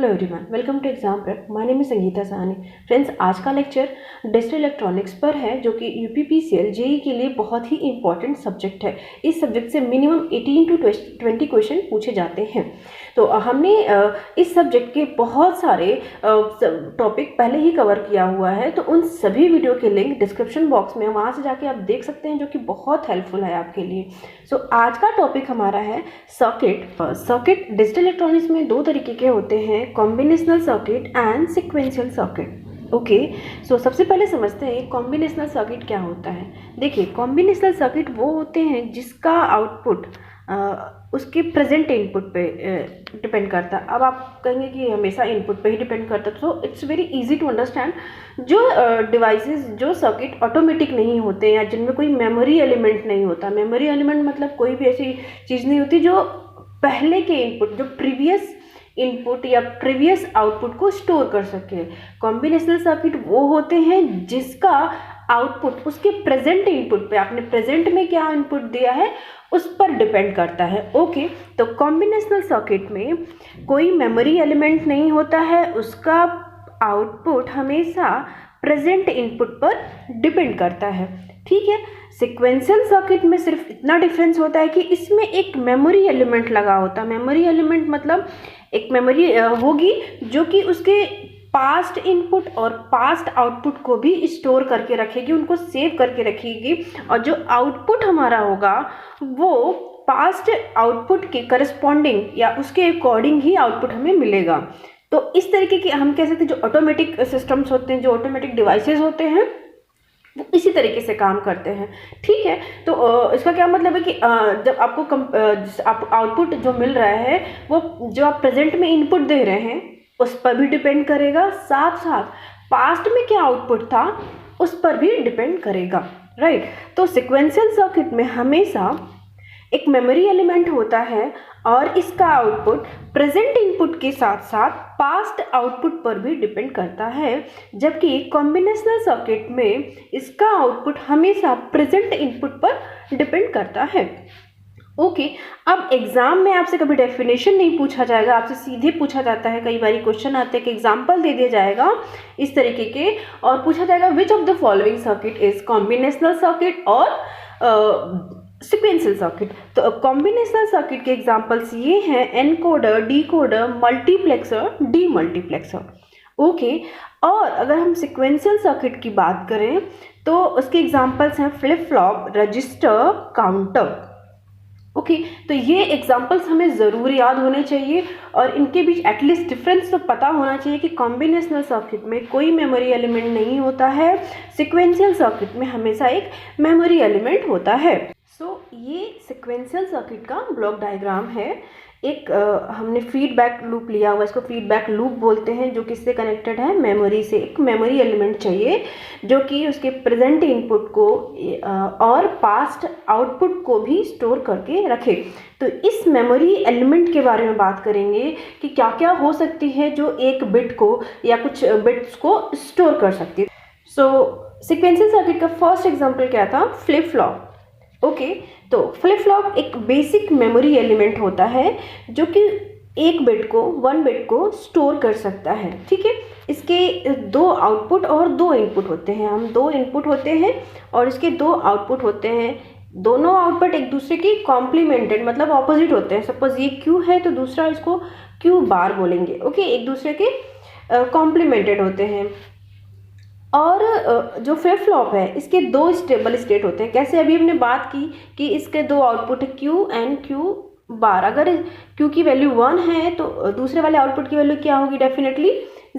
Hello everyone, welcome to exam prep. My name is Sangeeta Sahni. Friends, आज का lecture digital electronics पर है, जो कि यूपीपीसीएल जेई के लिए बहुत ही इंपॉर्टेंट सब्जेक्ट है। इस सब्जेक्ट से मिनिमम 18 to 20 क्वेश्चन पूछे जाते हैं। तो हमने इस सब्जेक्ट के बहुत सारे टॉपिक पहले ही कवर किया हुआ है, तो उन सभी वीडियो के लिंक डिस्क्रिप्शन बॉक्स में, वहाँ से जाके आप देख सकते हैं, जो कि बहुत हेल्पफुल है आपके लिए। सो आज का टॉपिक हमारा है सर्किट। सर्किट डिजिटल इलेक्ट्रॉनिक्स में दो तरीके के होते हैं, combinational circuit and sequential circuit. Okay, so सबसे पहले समझते हैं कॉम्बिनेशनल सर्किट क्या होता है। देखिए, कॉम्बिनेशनल सर्किट वो होते हैं जिसका आउटपुट उसके प्रेजेंट इनपुट पे डिपेंड करता है। अब आप कहेंगे कि हमेशा इनपुट पे ही डिपेंड करता है, तो it's very easy to understand. जो डिवाइसेस, जो सर्किट ऑटोमेटिक नहीं होते या जिनमें कोई मेमोरी एलिमेंट नहीं होता, मेमोरी एलिमेंट मतलब कोई भी ऐसी चीज़ नहीं होती जो पहले के इनपुट, जो प्रीवियस इनपुट या प्रीवियस आउटपुट को स्टोर कर सके। कॉम्बिनेशनल सर्किट वो होते हैं जिसका आउटपुट उसके प्रेजेंट इनपुट पे, आपने प्रेजेंट में क्या इनपुट दिया है उस पर डिपेंड करता है। ओके, तो कॉम्बिनेशनल सर्किट में कोई मेमोरी एलिमेंट नहीं होता है, उसका आउटपुट हमेशा प्रेजेंट इनपुट पर डिपेंड करता है। ठीक है। सीक्वेंशियल सर्किट में सिर्फ इतना डिफरेंस होता है कि इसमें एक मेमोरी एलिमेंट लगा होता है। मेमोरी एलिमेंट मतलब एक मेमोरी होगी जो कि उसके पास्ट इनपुट और पास्ट आउटपुट को भी स्टोर करके रखेगी, उनको सेव करके रखेगी, और जो आउटपुट हमारा होगा वो पास्ट आउटपुट के करस्पॉन्डिंग या उसके अकॉर्डिंग ही आउटपुट हमें मिलेगा। तो इस तरीके के हम कह सकते हैं जो ऑटोमेटिक सिस्टम्स होते हैं, जो ऑटोमेटिक डिवाइसेस होते हैं, वो इसी तरीके से काम करते हैं। ठीक है। तो इसका क्या मतलब है कि जब आपको आउटपुट जो मिल रहा है वो जो आप प्रेजेंट में इनपुट दे रहे हैं उस पर भी डिपेंड करेगा, साथ साथ पास्ट में क्या आउटपुट था उस पर भी डिपेंड करेगा। राइट। तो सीक्वेंशियल सर्किट में हमेशा एक मेमोरी एलिमेंट होता है और इसका आउटपुट प्रेजेंट इनपुट के साथ साथ पास्ट आउटपुट पर भी डिपेंड करता है, जबकि कॉम्बिनेशनल सर्किट में इसका आउटपुट हमेशा प्रेजेंट इनपुट पर डिपेंड करता है। ओके, अब एग्जाम में आपसे कभी डेफिनेशन नहीं पूछा जाएगा, आपसे सीधे पूछा जाता है। कई बार क्वेश्चन आते हैं कि एग्जाम्पल दे दिया जाएगा इस तरीके के, और पूछा जाएगा which of the following circuit is combinational circuit और सीक्वेंशियल सर्किट। तो कॉम्बिनेशनल सर्किट के एग्जांपल्स ये हैं encoder, decoder, multiplexer, demultiplexer. Okay, और अगर हम सीक्वेंशियल सर्किट की बात करें तो उसके एग्जांपल्स हैं flip flop, register, counter. Okay, तो ये एग्जांपल्स हमें ज़रूर याद होने चाहिए और इनके बीच एटलीस्ट डिफरेंस तो पता होना चाहिए कि कॉम्बिनेशनल सर्किट में कोई मेमोरी एलिमेंट नहीं होता है, सीक्वेंशियल सर्किट में हमेशा एक मेमोरी एलिमेंट होता है। ये सीक्वेंशियल सर्किट का ब्लॉक डायग्राम है। एक हमने फीडबैक लूप लिया हुआ, इसको फीडबैक लूप बोलते हैं, जो किससे कनेक्टेड है, मेमोरी से। एक मेमोरी एलिमेंट चाहिए जो कि उसके प्रेजेंट इनपुट को और पास्ट आउटपुट को भी स्टोर करके रखे। तो इस मेमोरी एलिमेंट के बारे में बात करेंगे कि क्या क्या हो सकती है जो एक बिट को या कुछ बिट्स को स्टोर कर सकती है। सीक्वेंशियल सर्किट का फर्स्ट एग्जाम्पल क्या था, फ्लिप फ्लॉप। ओके, तो फ्लिप फ्लॉप एक बेसिक मेमोरी एलिमेंट होता है जो कि एक बिट को, वन बिट को स्टोर कर सकता है। ठीक है। इसके दो आउटपुट और दो इनपुट होते हैं। हम दो इनपुट होते हैं और इसके दो आउटपुट होते हैं। दोनों आउटपुट एक दूसरे की कॉम्प्लीमेंटेड मतलब ऑपोजिट होते हैं। सपोज ये क्यू है तो दूसरा इसको क्यू बार बोलेंगे। ओके, एक दूसरे के कॉम्प्लीमेंटेड होते हैं। और जो फ्लिप फ्लॉप है इसके दो स्टेबल स्टेट होते हैं। कैसे, अभी हमने बात की कि इसके दो आउटपुट है क्यू एंड क्यू बार। अगर क्यू की वैल्यू 1 है तो दूसरे वाले आउटपुट की वैल्यू क्या होगी, डेफिनेटली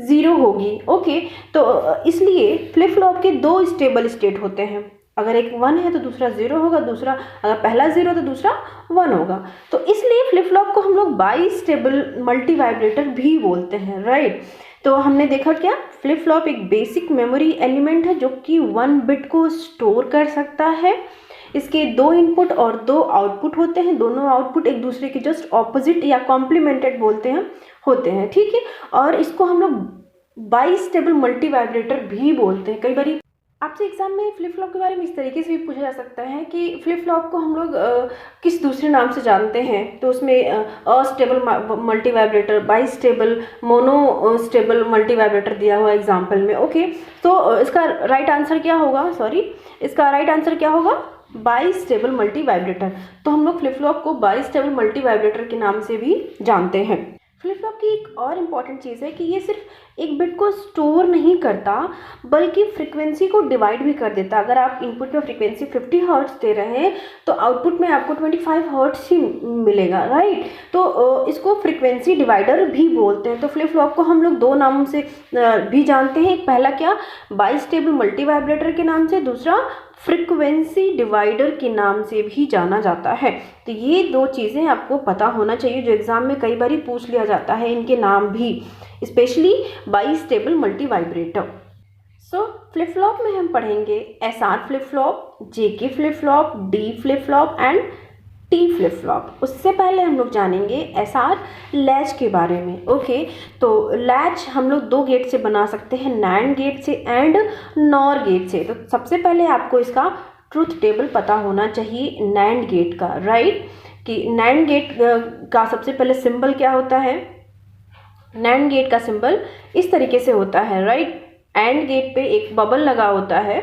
0 होगी। ओके, तो इसलिए फ्लिप फ्लॉप के दो स्टेबल स्टेट होते हैं। अगर एक 1 है तो दूसरा 0 होगा, दूसरा अगर पहला 0 तो दूसरा 1 होगा। तो इसलिए फ्लिप फ्लॉप को हम लोग बाई स्टेबल मल्टी वाइब्रेटर भी बोलते हैं। राइट। तो हमने देखा क्या, फ्लिप फ्लॉप एक बेसिक मेमोरी एलिमेंट है जो कि 1 बिट को स्टोर कर सकता है। इसके दो इनपुट और दो आउटपुट होते हैं। दोनों आउटपुट एक दूसरे के जस्ट ऑपोजिट या कॉम्प्लीमेंटेड होते हैं। ठीक है। और इसको हम लोग बाई स्टेबल मल्टी वाइब्रेटर भी बोलते हैं। कई बार आपसे एग्जाम में फ्लिप फ्लॉप के बारे में इस तरीके से भी पूछा जा सकता है कि फ्लिप फ्लॉप को हम लोग किस दूसरे नाम से जानते हैं, तो उसमें astable multi vibrator, by stable, mono stable multi vibrator दिया हुआ एग्जाम्पल में। ओके, तो इसका राइट आंसर क्या होगा, इसका राइट आंसर क्या होगा, बाई स्टेबल मल्टी वाइब्रेटर। तो हम लोग फ्लिप फ्लॉप को बाई स्टेबल मल्टी वाइब्रेटर के नाम से भी जानते हैं। फ्लिप फ्लॉप की एक और इम्पॉर्टेंट चीज़ है कि ये सिर्फ एक बिट को स्टोर नहीं करता बल्कि फ्रिक्वेंसी को डिवाइड भी कर देता। अगर आप इनपुट में फ्रिक्वेंसी 50 हर्ट्ज दे रहे हैं तो आउटपुट में आपको 25 हर्ट्ज ही मिलेगा, राइट। तो इसको फ्रिक्वेंसी डिवाइडर भी बोलते हैं। तो फ्लिप फ्लॉप को हम लोग दो नामों से भी जानते हैं, एक पहला क्या, बाई स्टेबल मल्टी वाइब्रेटर के नाम से, दूसरा फ्रिक्वेंसी डिवाइडर के नाम से भी जाना जाता है। तो ये दो चीज़ें आपको पता होना चाहिए, जो एग्जाम में कई बार पूछ लिया जाता है इनके नाम भी, specially by stable multi vibrator. So flip flop में हम पढ़ेंगे SR flip flop, JK flip flop, D flip flop and T flip flop. उससे पहले हम लोग जानेंगे SR लैच के बारे में। ओके, तो लैच हम लोग दो गेट से बना सकते हैं, NAND गेट से एंड NOR गेट से। तो सबसे पहले आपको इसका ट्रूथ टेबल पता होना चाहिए NAND गेट का, राइट, कि NAND गेट का सबसे पहले सिंबल क्या होता है। NAND गेट का सिंबल इस तरीके से होता है, राइट। AND गेट पे एक बबल लगा होता है,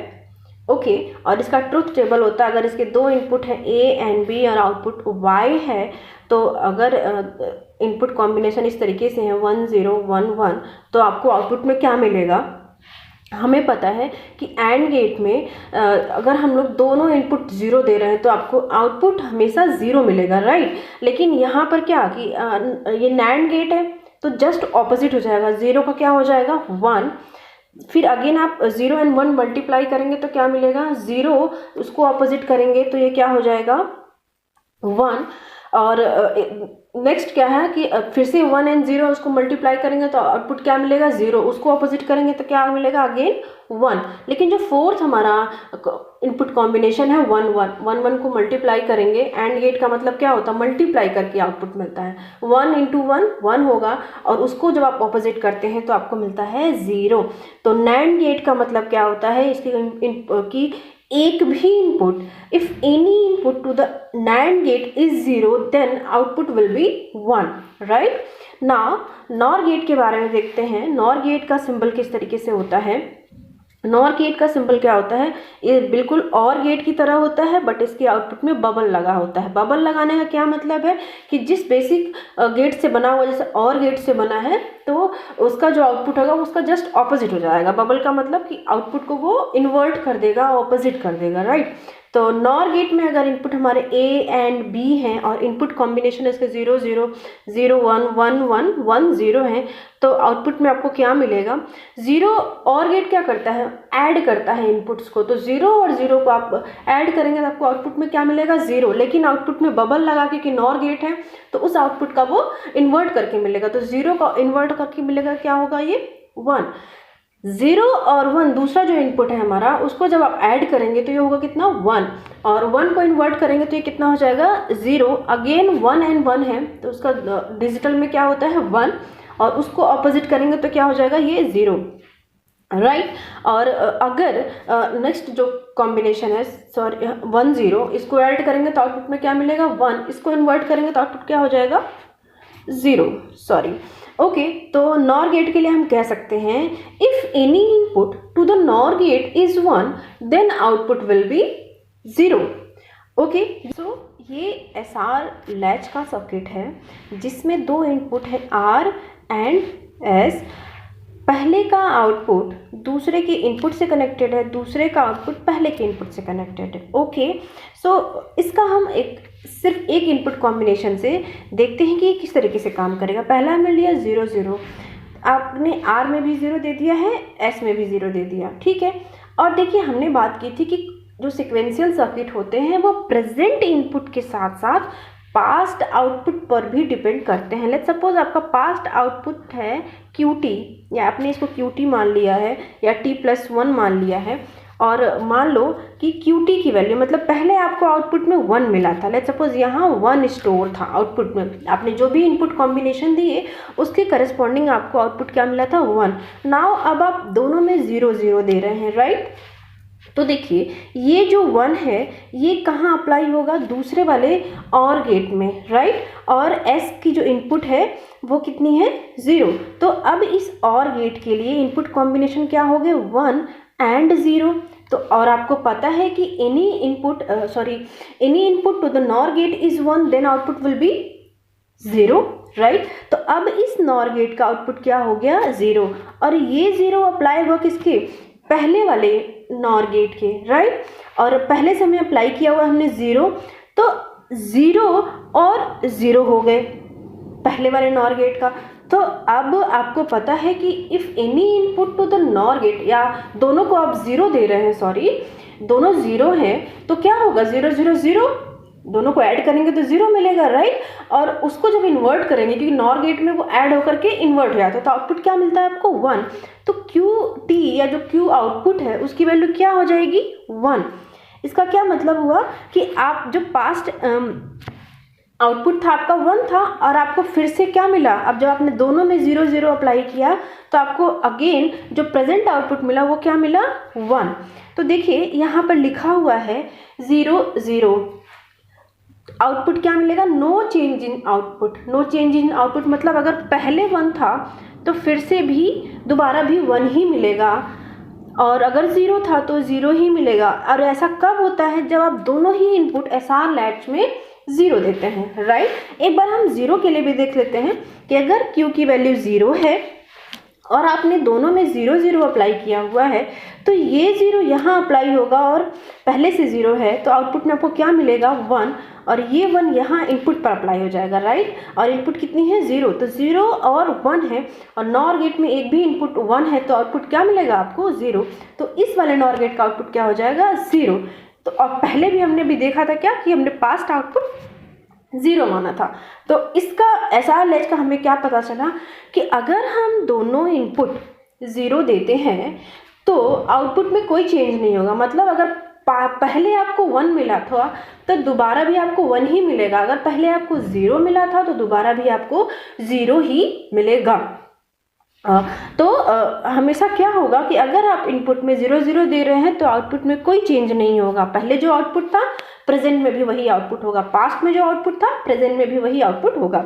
ओके, और इसका ट्रूथ टेबल होता है, अगर इसके दो इनपुट हैं A एंड B और आउटपुट Y है, तो अगर इनपुट कॉम्बिनेशन इस तरीके से है 1 0 1 1, तो आपको आउटपुट में क्या मिलेगा। हमें पता है कि AND गेट में अगर हम लोग दोनों इनपुट 0 दे रहे हैं तो आपको आउटपुट हमेशा 0 मिलेगा, राइट। लेकिन यहाँ पर क्या कि ये NAND गेट है तो जस्ट ऑपोजिट हो जाएगा, 0 का क्या हो जाएगा 1, फिर अगेन आप 0 एंड 1 मल्टीप्लाई करेंगे तो क्या मिलेगा 0, उसको ऑपोजिट करेंगे तो ये क्या हो जाएगा 1, और नेक्स्ट क्या है कि फिर से 1 एंड 0 उसको मल्टीप्लाई करेंगे तो आउटपुट क्या मिलेगा 0, उसको ऑपोजिट करेंगे तो क्या मिलेगा अगेन 1। लेकिन जो फोर्थ हमारा इनपुट कॉम्बिनेशन है 1 1 1 1 को मल्टीप्लाई करेंगे, एंड गेट का मतलब क्या होता है मल्टीप्लाई करके आउटपुट मिलता है, 1 इंटू 1 1 होगा, और उसको जब आप ऑपोजिट करते हैं तो आपको मिलता है 0। तो NAND गेट का मतलब क्या होता है इसकी एक भी input, if any input to the NAND gate is 0 then output will be 1, right. Now NOR gate के बारे में देखते हैं। NOR गेट का सिंबल किस तरीके से होता है। NOR गेट का सिंबल क्या होता है, ये बिल्कुल OR गेट की तरह होता है, बट इसके आउटपुट में बबल लगा होता है। बबल लगाने का क्या मतलब है कि जिस बेसिक गेट से बना हुआ, जैसे OR गेट से बना है, तो उसका जो आउटपुट होगा उसका जस्ट ऑपोजिट हो जाएगा। बबल का मतलब कि आउटपुट को वो इन्वर्ट कर देगा, ऑपोजिट कर देगा, राइट। तो NOR गेट में अगर इनपुट हमारे A एंड B हैं और इनपुट कॉम्बिनेशन इसके 0 0 0 1 1 1 1 0 है, तो आउटपुट में आपको क्या मिलेगा 0। OR गेट क्या करता है, ऐड करता है इनपुट्स को, तो 0 और 0 को आप ऐड करेंगे तो आपको आउटपुट में क्या मिलेगा 0। लेकिन आउटपुट में बबल लगा के कि NOR गेट है तो उस आउटपुट का वो इन्वर्ट करके मिलेगा, तो 0 का इन्वर्ट करके मिलेगा क्या होगा ये 1। 0 और 1 दूसरा जो इनपुट है हमारा, उसको जब आप ऐड करेंगे तो ये होगा कितना 1, और 1 को इन्वर्ट करेंगे तो ये कितना हो जाएगा 0। अगेन 1 एंड 1 है तो उसका डिजिटल में क्या होता है 1, और उसको ऑपोजिट करेंगे तो क्या हो जाएगा ये 0, राइट। और अगर नेक्स्ट जो कॉम्बिनेशन है 1 0, इसको ऐड करेंगे तो आउटपुट में क्या मिलेगा 1, इसको इन्वर्ट करेंगे तो आउटपुट क्या हो जाएगा 0, ओके। तो NOR गेट के लिए हम कह सकते हैं if any input to the NOR gate is 1 then output will be 0, okay. So ये SR लैच का सर्किट है जिसमें दो इनपुट है R एंड S। पहले का आउटपुट दूसरे के इनपुट से कनेक्टेड है, दूसरे का आउटपुट पहले के इनपुट से कनेक्टेड है, ओके। सो इसका हम सिर्फ एक इनपुट कॉम्बिनेशन से देखते हैं कि ये किस तरीके से काम करेगा। पहला हमने लिया 0 0, आपने R में भी 0 दे दिया है, S में भी 0 दे दिया, ठीक है। और देखिए हमने बात की थी कि जो सिक्वेंशियल सर्किट होते हैं वो प्रेजेंट इनपुट के साथ साथ पास्ट आउटपुट पर भी डिपेंड करते हैं। लेट्स सपोज आपका पास्ट आउटपुट है QT, या आपने इसको QT मान लिया है या T+1 मान लिया है, और मान लो कि QT की वैल्यू मतलब पहले आपको आउटपुट में 1 मिला था। लेट्स सपोज यहाँ 1 स्टोर था आउटपुट में, आपने जो भी इनपुट कॉम्बिनेशन दिए उसके करस्पॉन्डिंग आपको आउटपुट क्या मिला था 1। नाउ अब आप दोनों में 0 0 दे रहे हैं, राइट। तो देखिए ये जो 1 है ये कहाँ अप्लाई होगा, दूसरे वाले और गेट में, राइट। और S की जो इनपुट है वो कितनी है, 0। तो अब इस और गेट के लिए इनपुट कॉम्बिनेशन क्या हो गए, 1 एंड 0। तो और आपको पता है कि any input to the NOR gate is 1 then output will be 0, right. तो अब इस नॉर गेट का आउटपुट क्या हो गया, 0। और ये 0 अप्लाई हुआ किसके, पहले वाले नॉर गेट के, राइट। और पहले से हमें अप्लाई किया हुआ हमने 0, तो 0 और 0 हो गए पहले वाले नॉर गेट का। तो अब आपको पता है कि if any input to the NOR gate, या दोनों को आप 0 दे रहे हैं, सॉरी दोनों 0 हैं, तो क्या होगा, 0 0 0, दोनों को ऐड करेंगे तो 0 मिलेगा, राइट। और उसको जब इन्वर्ट करेंगे, क्योंकि नॉर गेट में वो ऐड होकर के इन्वर्ट हो जाता है, तो आउटपुट क्या मिलता है आपको, 1। तो QT या जो Q आउटपुट है उसकी वैल्यू क्या हो जाएगी, 1। इसका क्या मतलब हुआ कि आप जो पास्ट आउटपुट था आपका 1 था, और आपको फिर से क्या मिला, अब जब आपने दोनों में 0 0 अप्लाई किया तो आपको अगेन जो प्रेजेंट आउटपुट मिला वो क्या मिला, 1। तो देखिए यहाँ पर लिखा हुआ है 0 0, आउटपुट क्या मिलेगा, no change in output. No change in output मतलब अगर पहले 1 था तो फिर से भी दोबारा भी 1 ही मिलेगा, और अगर 0 था तो 0 ही मिलेगा। और ऐसा कब होता है, जब आप दोनों ही इनपुट SR लैच में 0 देते हैं, राइट। एक बार हम 0 के लिए भी देख लेते हैं कि अगर Q की वैल्यू 0 है और आपने दोनों में 0 0 अप्लाई किया हुआ है, तो ये 0 यहाँ अप्लाई होगा, और पहले से 0 है तो आउटपुट में आपको क्या मिलेगा, 1। और ये 1 यहाँ इनपुट पर अप्लाई हो जाएगा, राइट। और इनपुट कितनी है, 0, तो 0 और 1 है, और नॉर गेट में एक भी इनपुट 1 है, तो आउटपुट क्या मिलेगा आपको, 0। तो इस वाले नॉर गेट का आउटपुट क्या हो जाएगा, 0। तो और पहले भी हमने भी देखा था क्या, कि हमने पास्ट आउटपुट 0 माना था। तो इसका SR लैच का हमें क्या पता चला कि अगर हम दोनों इनपुट 0 देते हैं तो आउटपुट में कोई चेंज नहीं होगा। मतलब अगर पहले आपको 1 मिला था तो दोबारा भी आपको 1 ही मिलेगा, अगर पहले आपको 0 मिला था तो दोबारा भी आपको 0 ही मिलेगा। तो हमेशा क्या होगा कि अगर आप इनपुट में 0 0 दे रहे हैं तो आउटपुट में कोई चेंज नहीं होगा। पहले जो आउटपुट था प्रेजेंट में भी वही आउटपुट होगा, पास्ट में जो आउटपुट था प्रेजेंट में भी वही आउटपुट होगा,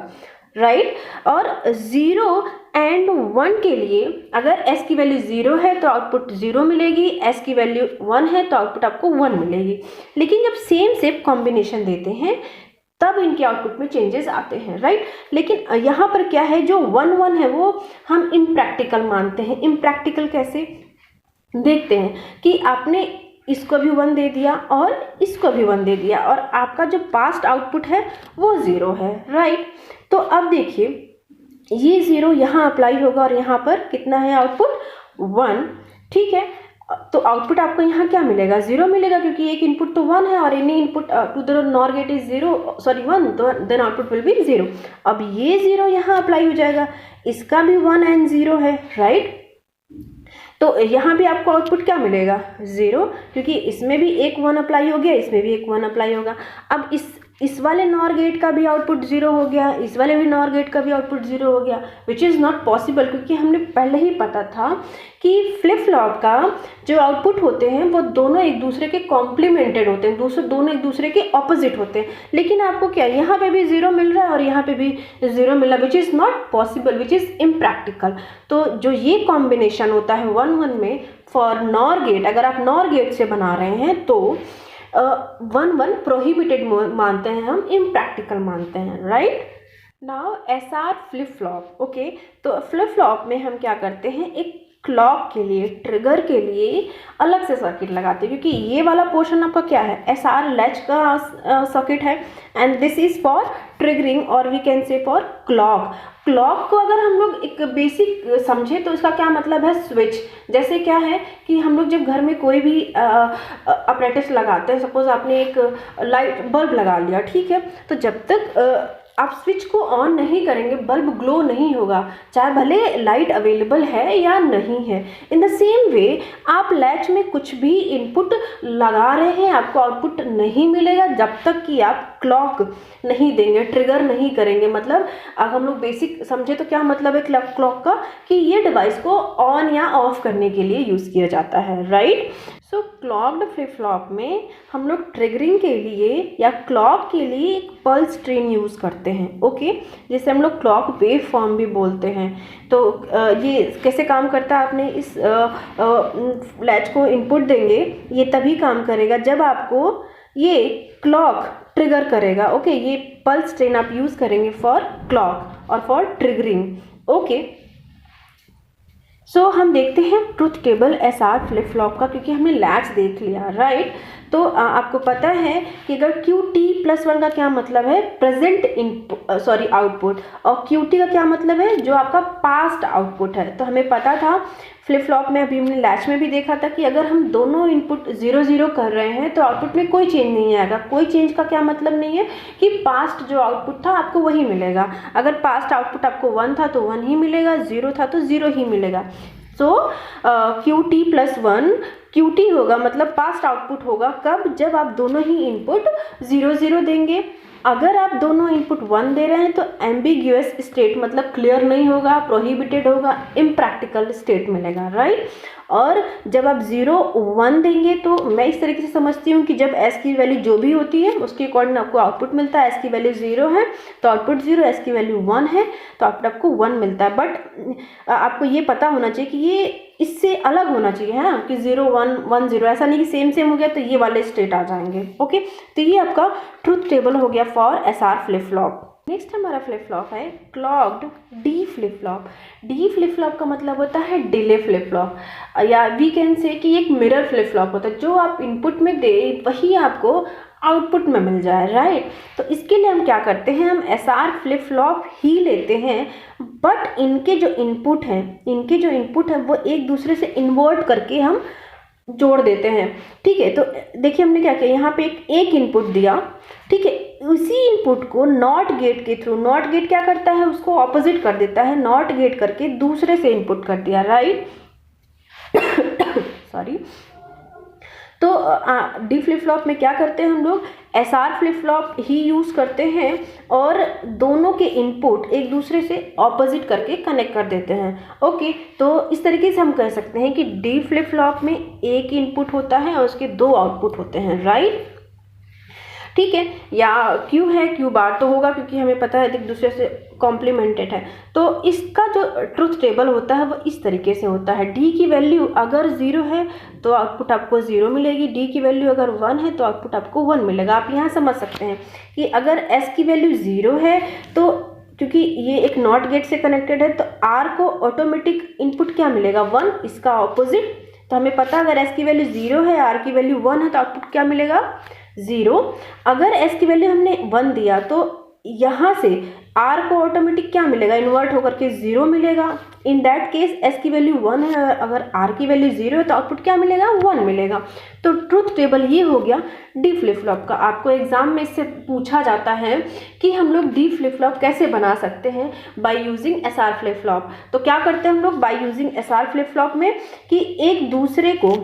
राइट। और 0 एंड 1 के लिए अगर S की वैल्यू 0 है तो आउटपुट 0 मिलेगी, S की वैल्यू 1 है तो आउटपुट आपको 1 मिलेगी। लेकिन जब सेम कॉम्बिनेशन देते हैं तब इनके आउटपुट में चेंजेस आते हैं, राइट। लेकिन यहाँ पर क्या है, जो 1 1 है वो हम इम्प्रैक्टिकल मानते हैं। इम्प्रैक्टिकल कैसे, देखते हैं कि आपने इसको भी 1 दे दिया और इसको भी 1 दे दिया, और आपका जो पास्ट आउटपुट है वो 0 है, राइट। तो अब देखिए ये 0 यहाँ अप्लाई होगा और यहाँ पर कितना है आउटपुट, 1, ठीक है। तो आउटपुट आपको यहाँ क्या मिलेगा, 0 मिलेगा, क्योंकि एक इनपुट तो 1 है और any input to the NOR gate is 1, तो देन आउटपुट विल बी 0। अब ये 0 यहाँ अप्लाई हो जाएगा, इसका भी 1 एंड 0 है, राइट। तो यहाँ भी आपको आउटपुट क्या मिलेगा, 0, क्योंकि इसमें भी एक 1 अप्लाई हो गया, इसमें भी एक 1 अप्लाई होगा। अब इस वाले नॉर गेट का भी आउटपुट 0 हो गया, इस वाले भी नॉर गेट का भी आउटपुट 0 हो गया, विच इज़ नॉट पॉसिबल, क्योंकि हमने पहले ही पता था कि फ्लिप फ्लॉप का जो आउटपुट होते हैं वो दोनों एक दूसरे के कॉम्प्लीमेंटेड होते हैं, दोनों एक दूसरे के ऑपोजिट होते हैं। लेकिन आपको क्या यहाँ पे भी 0 मिल रहा है और यहाँ पे भी 0 मिल रहा है, which is not possible, which is impractical. तो जो ये कॉम्बिनेशन होता है 1 1 में फॉर नॉर गेट, अगर आप नॉर गेट से बना रहे हैं तो 1 1 प्रोहिबिटेड मानते हैं हम, इम्प्रैक्टिकल मानते हैं, right. Now SR flip flop, okay. तो फ्लिप फ्लॉप में हम क्या करते हैं, एक क्लॉक के लिए, ट्रिगर के लिए अलग से सर्किट लगाते हैं, क्योंकि ये वाला पोर्शन आपका क्या है, SR लैच का सर्किट है, and this is for triggering और we can say for clock. Clock को अगर हम लोग एक बेसिक समझे तो इसका क्या मतलब है, स्विच। जैसे क्या है कि हम लोग जब घर में कोई भी अपरेटस लगाते हैं, सपोज आपने एक लाइट बल्ब लगा लिया, ठीक है, तो जब तक आप स्विच को ऑन नहीं करेंगे बल्ब ग्लो नहीं होगा, चाहे भले लाइट अवेलेबल है या नहीं है। इन द सेम वे आप लैच में कुछ भी इनपुट लगा रहे हैं, आपको आउटपुट नहीं मिलेगा जब तक कि आप क्लॉक नहीं देंगे, ट्रिगर नहीं करेंगे। मतलब अगर हम लोग बेसिक समझे तो क्या मतलब है क्लॉक का, कि ये डिवाइस को ऑन या ऑफ करने के लिए यूज़ किया जाता है, राइट। सो क्लॉक्ड फ्लिप फ्लॉप में हम लोग ट्रिगरिंग के लिए या क्लॉक के लिए एक पल्स ट्रेन यूज़ करते हैं, ओके, जिसे हम लोग क्लॉक वेव फॉर्म भी बोलते हैं। तो ये कैसे काम करता है, आपने इस लैच को इनपुट देंगे, ये तभी काम करेगा जब आपको ये क्लॉक ट्रिगर करेगा, ओके। ये पल्स ट्रेन आप यूज़ करेंगे फॉर क्लॉक और फॉर ट्रिगरिंग, ओके। सो हम देखते हैं truth table SR flip flop का, क्योंकि हमने लैच देख लिया, राइट। तो आपको पता है कि अगर QT+1 का क्या मतलब है, प्रेजेंट आउटपुट, और QT का क्या मतलब है, जो आपका पास्ट आउटपुट है। तो हमें पता था फ्लिप फ्लॉप में, अभी हमने लैच में भी देखा था कि अगर हम दोनों इनपुट 0 0 कर रहे हैं तो आउटपुट में कोई चेंज नहीं आएगा। कोई चेंज का क्या मतलब नहीं है कि पास्ट जो आउटपुट था आपको वही मिलेगा। अगर पास्ट आउटपुट आपको 1 था तो 1 ही मिलेगा, 0 था तो 0 ही मिलेगा। सो QT+1 QT होगा, मतलब पास्ट आउटपुट होगा कब, जब आप दोनों ही इनपुट 0 0 देंगे। अगर आप दोनों इनपुट 1 दे रहे हैं तो एम्बिग्यूअस स्टेट, मतलब क्लियर नहीं होगा, प्रोहिबिटेड होगा, इम्प्रैक्टिकल स्टेट मिलेगा, राइट। और जब आप 0 1 देंगे तो मैं इस तरीके से समझती हूँ कि जब S की वैल्यू जो भी होती है उसके अकॉर्डिंग आपको आउटपुट मिलता है। S की वैल्यू 0 है तो आउटपुट 0, S की वैल्यू 1 है तो आउटपुट आपको 1 मिलता है। बट आपको ये पता होना चाहिए कि ये इससे अलग होना चाहिए, है ना, कि 0 1 1 0, ऐसा नहीं कि सेम सेम हो गया तो ये वाले स्टेट आ जाएंगे, ओके। तो ये आपका ट्रुथ टेबल हो गया for SR flip flop. Next हमारा फ्लिप फ्लॉप है clogged D flip flop. D flip flop का मतलब होता है डिले फ्लिप फ्लॉप, या वी कैन से कि एक मिरर फ्लिप फ्लॉप होता है। जो आप इनपुट में दे वही आपको आउटपुट में मिल जाए, राइट। तो इसके लिए हम क्या करते हैं, हम SR फ्लिप फ्लॉप ही लेते हैं, बट इनके जो इनपुट हैं वो एक दूसरे से इन्वर्ट करके हम जोड़ देते हैं, ठीक है। तो देखिए हमने क्या किया, यहाँ पे एक इनपुट दिया, ठीक है। उसी इनपुट को नॉट गेट के थ्रू, नॉट गेट क्या करता है, उसको ऑपोजिट कर देता है, नॉट गेट करके दूसरे से इनपुट कर दिया, राइट। सॉरी। तो D फ्लिप फ्लॉप में क्या करते हैं हम लोग, SR फ्लिप फ्लॉप ही यूज़ करते हैं और दोनों के इनपुट एक दूसरे से ऑपोजिट करके कनेक्ट कर देते हैं, ओके। तो इस तरीके से हम कह सकते हैं कि D फ्लिप फ्लॉप में एक इनपुट होता है और उसके 2 आउटपुट होते हैं, राइट, ठीक है। या Q है, Q बार तो होगा क्योंकि हमें पता है एक दूसरे से कॉम्प्लीमेंटेड है। तो इसका जो ट्रुथ टेबल होता है वो इस तरीके से होता है, D की वैल्यू अगर 0 है तो आउटपुट आपको 0 मिलेगी, D की वैल्यू अगर 1 है तो आउटपुट आपको 1 मिलेगा। आप यहाँ समझ सकते हैं कि अगर S की वैल्यू 0 है तो क्योंकि ये एक नॉट गेट से कनेक्टेड है तो R को ऑटोमेटिक इनपुट क्या मिलेगा, 1, इसका ऑपोजिट। तो हमें पता अगर S की वैल्यू 0 है, R की वैल्यू 1 है तो आउटपुट क्या मिलेगा, 0। अगर S की वैल्यू हमने 1 दिया तो यहाँ से R को ऑटोमेटिक क्या मिलेगा, इन्वर्ट होकर के 0 मिलेगा। इन दैट केस S की वैल्यू 1 है, अगर R की वैल्यू 0 है तो आउटपुट क्या मिलेगा, 1 मिलेगा। तो ट्रुथ टेबल ये हो गया D फ्लिप फ्लॉप का। आपको एग्जाम में इससे पूछा जाता है कि हम लोग D फ्लिप फ्लॉप कैसे बना सकते हैं, by using SR flip flop. तो क्या करते हैं हम लोग by using SR flip flop में कि एक दूसरे को,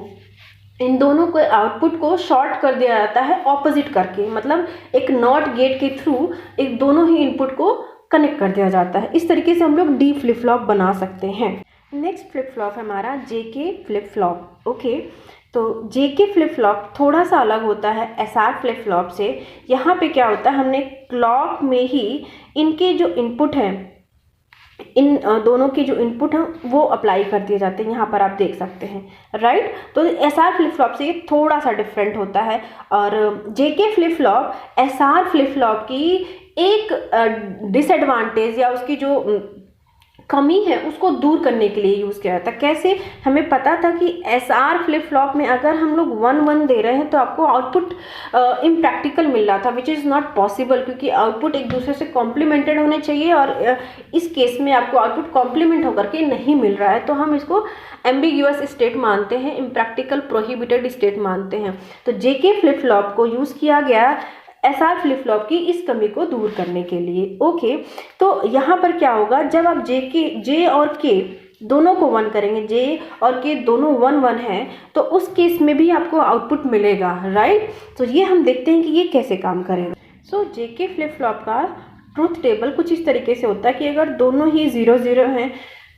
इन दोनों के आउटपुट को शॉर्ट कर दिया जाता है ऑपोजिट करके, मतलब एक नॉट गेट के थ्रू एक दोनों ही इनपुट को कनेक्ट कर दिया जाता है। इस तरीके से हम लोग D फ्लिप फ्लॉप बना सकते हैं। नेक्स्ट फ्लिप फ्लॉप है हमारा JK फ्लिप फ्लॉप, ओके। तो JK फ्लिप फ्लॉप थोड़ा सा अलग होता है SR फ्लिप फ्लॉप से। यहाँ पे क्या होता है, हमने क्लॉक में ही इनके जो इनपुट हैं, इन दोनों के जो इनपुट हैं वो अप्लाई कर दिए जाते हैं, यहाँ पर आप देख सकते हैं, राइट। तो SR फ्लिप फ्लॉप से ये थोड़ा सा डिफरेंट होता है। और JK flip flop SR flip flop की एक डिसएडवांटेज या उसकी जो कमी है उसको दूर करने के लिए यूज़ किया जाता है। कैसे, हमें पता था कि SR फ्लिप फ्लॉप में अगर हम लोग 1 1 दे रहे हैं तो आपको आउटपुट इम्प्रैक्टिकल मिल रहा था, विच इज़ नॉट पॉसिबल, क्योंकि आउटपुट एक दूसरे से कॉम्प्लीमेंटेड होने चाहिए और इस केस में आपको आउटपुट कॉम्प्लीमेंट होकर के नहीं मिल रहा है। तो हम इसको एम्बिग्यूअस स्टेट मानते हैं, इम्प्रैक्टिकल प्रोहिबिटेड स्टेट मानते हैं। तो JK फ्लिप फ्लॉप को यूज़ किया गया SR फ्लिप फ्लॉप की इस कमी को दूर करने के लिए, ओके। तो यहाँ पर क्या होगा, जब आप J और K दोनों को 1 करेंगे, J और K दोनों 1 1 हैं, तो उस केस में भी आपको आउटपुट मिलेगा, राइट। तो ये हम देखते हैं कि ये कैसे काम करेगा। सो JK फ्लिप फ्लॉप का ट्रुथ टेबल कुछ इस तरीके से होता है कि अगर दोनों ही 0 0 हैं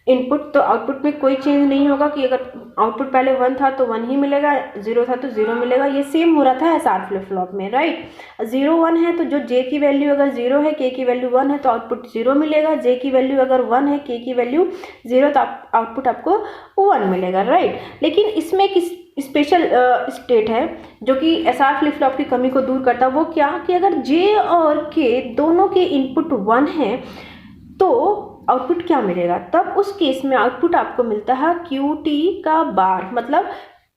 इनपुट, तो आउटपुट में कोई चेंज नहीं होगा कि अगर आउटपुट पहले 1 था तो 1 ही मिलेगा, 0 था तो 0 मिलेगा। ये सेम हो रहा था एसआर फ्लिप फ्लॉप में, राइट। 0 1 है तो जो जे की वैल्यू अगर 0 है, के की वैल्यू 1 है तो आउटपुट 0 मिलेगा। जे की वैल्यू अगर 1 है, के की वैल्यू 0 तो आउटपुट आपको 1 मिलेगा, राइट। लेकिन इसमें एक स्पेशल स्टेट है जो कि एसआर फ्लिप फ्लॉप की कमी को दूर करता है। वो क्या कि अगर जे और के दोनों के इनपुट 1 है तो आउटपुट क्या मिलेगा, तब उस केस में आउटपुट आपको मिलता है क्यू टी का बार। मतलब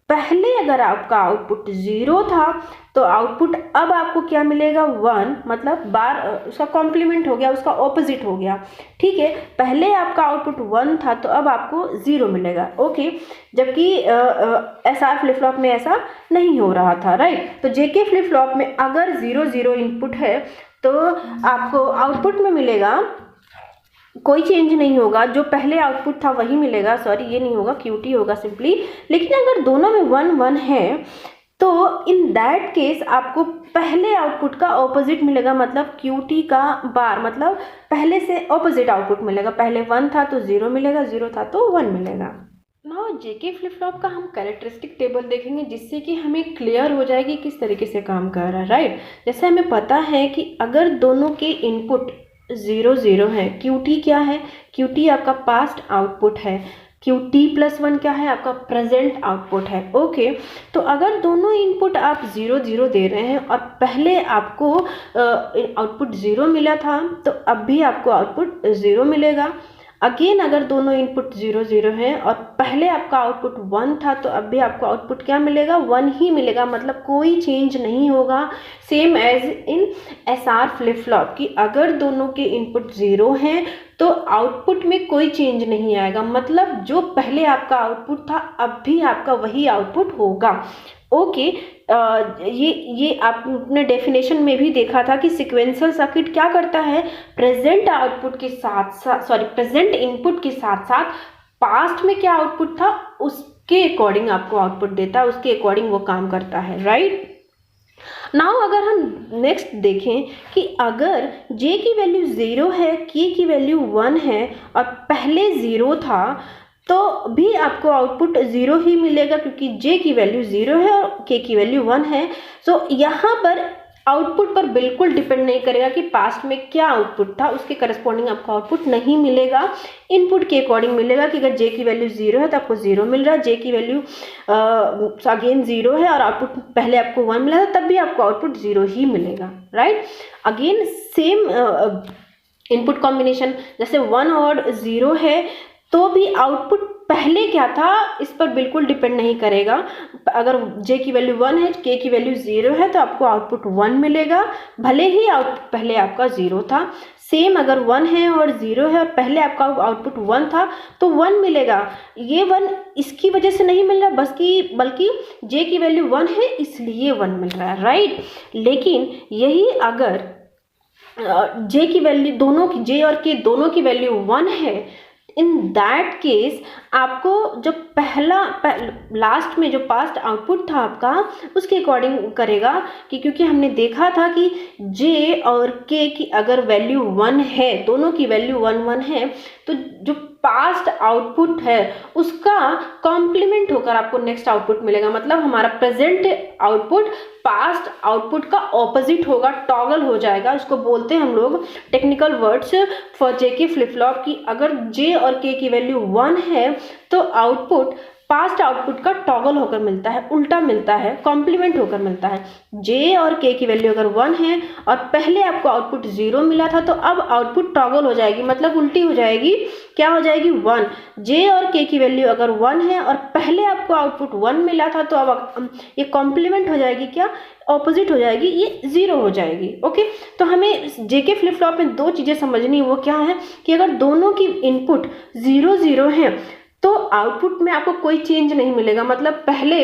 पहले अगर आपका आउटपुट 0 था तो आउटपुट अब आपको क्या मिलेगा 1, मतलब बार उसका कॉम्प्लीमेंट हो गया, उसका ऑपोजिट हो गया, ठीक है। पहले आपका आउटपुट 1 था तो अब आपको 0 मिलेगा, ओके। जबकि एसआर फ्लिप फ्लॉप में ऐसा नहीं हो रहा था, राइट। तो जेके फ्लिप फ्लॉप में अगर 0 0 इनपुट है तो आपको आउटपुट में मिलेगा, कोई चेंज नहीं होगा, जो पहले आउटपुट था वही मिलेगा, सॉरी ये नहीं होगा, क्यूटी होगा सिंपली। लेकिन अगर दोनों में 1 1 है तो इन दैट केस आपको पहले आउटपुट का ऑपोजिट मिलेगा, मतलब क्यूटी का बार, मतलब पहले से ऑपोजिट आउटपुट मिलेगा। पहले 1 था तो 0 मिलेगा, 0 था तो 1 मिलेगा। नाउ जेके फ्लिप फ्लॉप का हम कैरेक्टरिस्टिक टेबल देखेंगे जिससे कि हमें क्लियर हो जाएगी किस तरीके से काम कर रहा है, राइट। जैसे हमें पता है कि अगर दोनों के इनपुट 0 0 है, क्यू टी क्या है, क्यू टी आपका पास्ट आउटपुट है, क्यू टी प्लस 1 क्या है, आपका प्रेजेंट आउटपुट है, ओके। तो अगर दोनों इनपुट आप 0 0 दे रहे हैं और पहले आपको आउटपुट 0 मिला था तो अब भी आपको आउटपुट 0 मिलेगा। अगेन अगर दोनों इनपुट 0 0 हैं और पहले आपका आउटपुट 1 था तो अब भी आपको आउटपुट क्या मिलेगा, 1 ही मिलेगा, मतलब कोई चेंज नहीं होगा। Same as in SR flip flop की अगर दोनों के इनपुट 0 हैं तो आउटपुट में कोई चेंज नहीं आएगा, मतलब जो पहले आपका आउटपुट था अब भी आपका वही आउटपुट होगा, ओके। ये आपने डेफिनेशन में भी देखा था कि सिक्वेंशियल सर्किट क्या करता है, प्रेजेंट आउटपुट के साथ साथ, सॉरी प्रेजेंट इनपुट के साथ साथ पास्ट में क्या आउटपुट था उसके अकॉर्डिंग आपको आउटपुट देता है, उसके अकॉर्डिंग वो काम करता है, राइट। नाउ अगर हम नेक्स्ट देखें कि अगर जे की वैल्यू 0 है, के की वैल्यू 1 है और पहले 0 था तो भी आपको आउटपुट 0 ही मिलेगा क्योंकि जे की वैल्यू 0 है और के की वैल्यू 1 है। सो यहाँ पर आउटपुट पर बिल्कुल डिपेंड नहीं करेगा कि पास्ट में क्या आउटपुट था, उसके करस्पॉन्डिंग आपको आउटपुट नहीं मिलेगा, इनपुट के अकॉर्डिंग मिलेगा कि अगर जे की वैल्यू 0 है तो आपको 0 मिल रहा है, जे की वैल्यू अगेन 0 है और आउटपुट पहले आपको 1 मिला था तब भी आपको आउटपुट 0 ही मिलेगा, right. Again same input combination, जैसे 1 और 0 है तो भी आउटपुट पहले क्या था इस पर बिल्कुल डिपेंड नहीं करेगा। अगर जे की वैल्यू 1 है, के की वैल्यू 0 है तो आपको आउटपुट 1 मिलेगा, भले ही आउटपुट पहले आपका 0 था। सेम अगर 1 है और 0 है और पहले आपका आउटपुट 1 था तो 1 मिलेगा। ये 1 इसकी वजह से नहीं मिल रहा बल्कि जे की वैल्यू 1 है इसलिए 1 मिल रहा है, राइट। लेकिन यही अगर जे की वैल्यू दोनों की, जे और के दोनों की वैल्यू 1 है, इन दैट केस आपको जो लास्ट में जो पास्ट आउटपुट था आपका उसके अकॉर्डिंग करेगा कि क्योंकि हमने देखा था कि जे और के की अगर वैल्यू 1 है, दोनों की वैल्यू 1 1 है तो जो पास्ट आउटपुट है उसका कॉम्प्लीमेंट होकर आपको नेक्स्ट आउटपुट मिलेगा, मतलब हमारा प्रेजेंट आउटपुट पास्ट आउटपुट का ऑपोजिट होगा, टॉगल हो जाएगा। इसको बोलते हैं हम लोग technical words for JK flip flop की अगर जे और के की वैल्यू 1 है तो आउटपुट पास्ट आउटपुट का टॉगल होकर मिलता है, उल्टा मिलता है, कॉम्प्लीमेंट होकर मिलता है। जे और के की वैल्यू अगर 1 है और पहले आपको आउटपुट 0 मिला था तो अब आउटपुट टॉगल हो जाएगी, मतलब उल्टी हो जाएगी, क्या हो जाएगी 1। जे और के की वैल्यू अगर 1 है और पहले आपको आउटपुट 1 मिला था तो अब ये कॉम्प्लीमेंट हो जाएगी, क्या ऑपोजिट हो जाएगी, ये 0 हो जाएगी, ओके। तो हमें जेके फ्लिप फ्लॉप में दो चीज़ें समझनी है, वो क्या है कि अगर दोनों की इनपुट 0 0 है तो आउटपुट में आपको कोई चेंज नहीं मिलेगा, मतलब पहले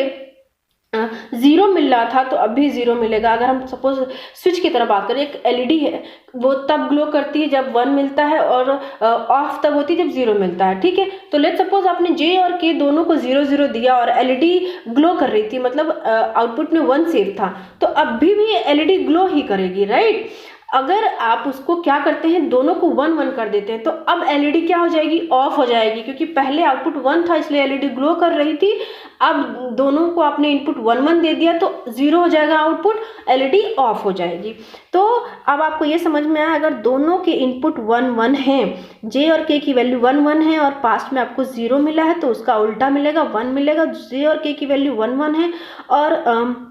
0 मिल रहा था तो अब भी 0 मिलेगा। अगर हम सपोज स्विच की तरह बात करें, एक एलईडी है वो तब ग्लो करती है जब 1 मिलता है और ऑफ तब होती है जब 0 मिलता है, ठीक है। तो लेट सपोज आपने जे और के दोनों को 0 0 दिया और एलईडी ग्लो कर रही थी, मतलब आउटपुट में 1 सेव था तो अब भी एलईडी ग्लो ही करेगी, राइट। अगर आप उसको क्या करते हैं, दोनों को 1 1 कर देते हैं, तो अब एलईडी क्या हो जाएगी, ऑफ हो जाएगी, क्योंकि पहले आउटपुट 1 था इसलिए एलईडी ग्लो कर रही थी। अब दोनों को आपने इनपुट 1 1 दे दिया तो 0 हो जाएगा आउटपुट, एलईडी ऑफ हो जाएगी। तो अब आपको ये समझ में आया, अगर दोनों के इनपुट 1 1 हैं, जे और के की वैल्यू 1 1 है और पास्ट में आपको 0 मिला है, तो उसका उल्टा मिलेगा, 1 मिलेगा। जे और के की वैल्यू 1 1 है और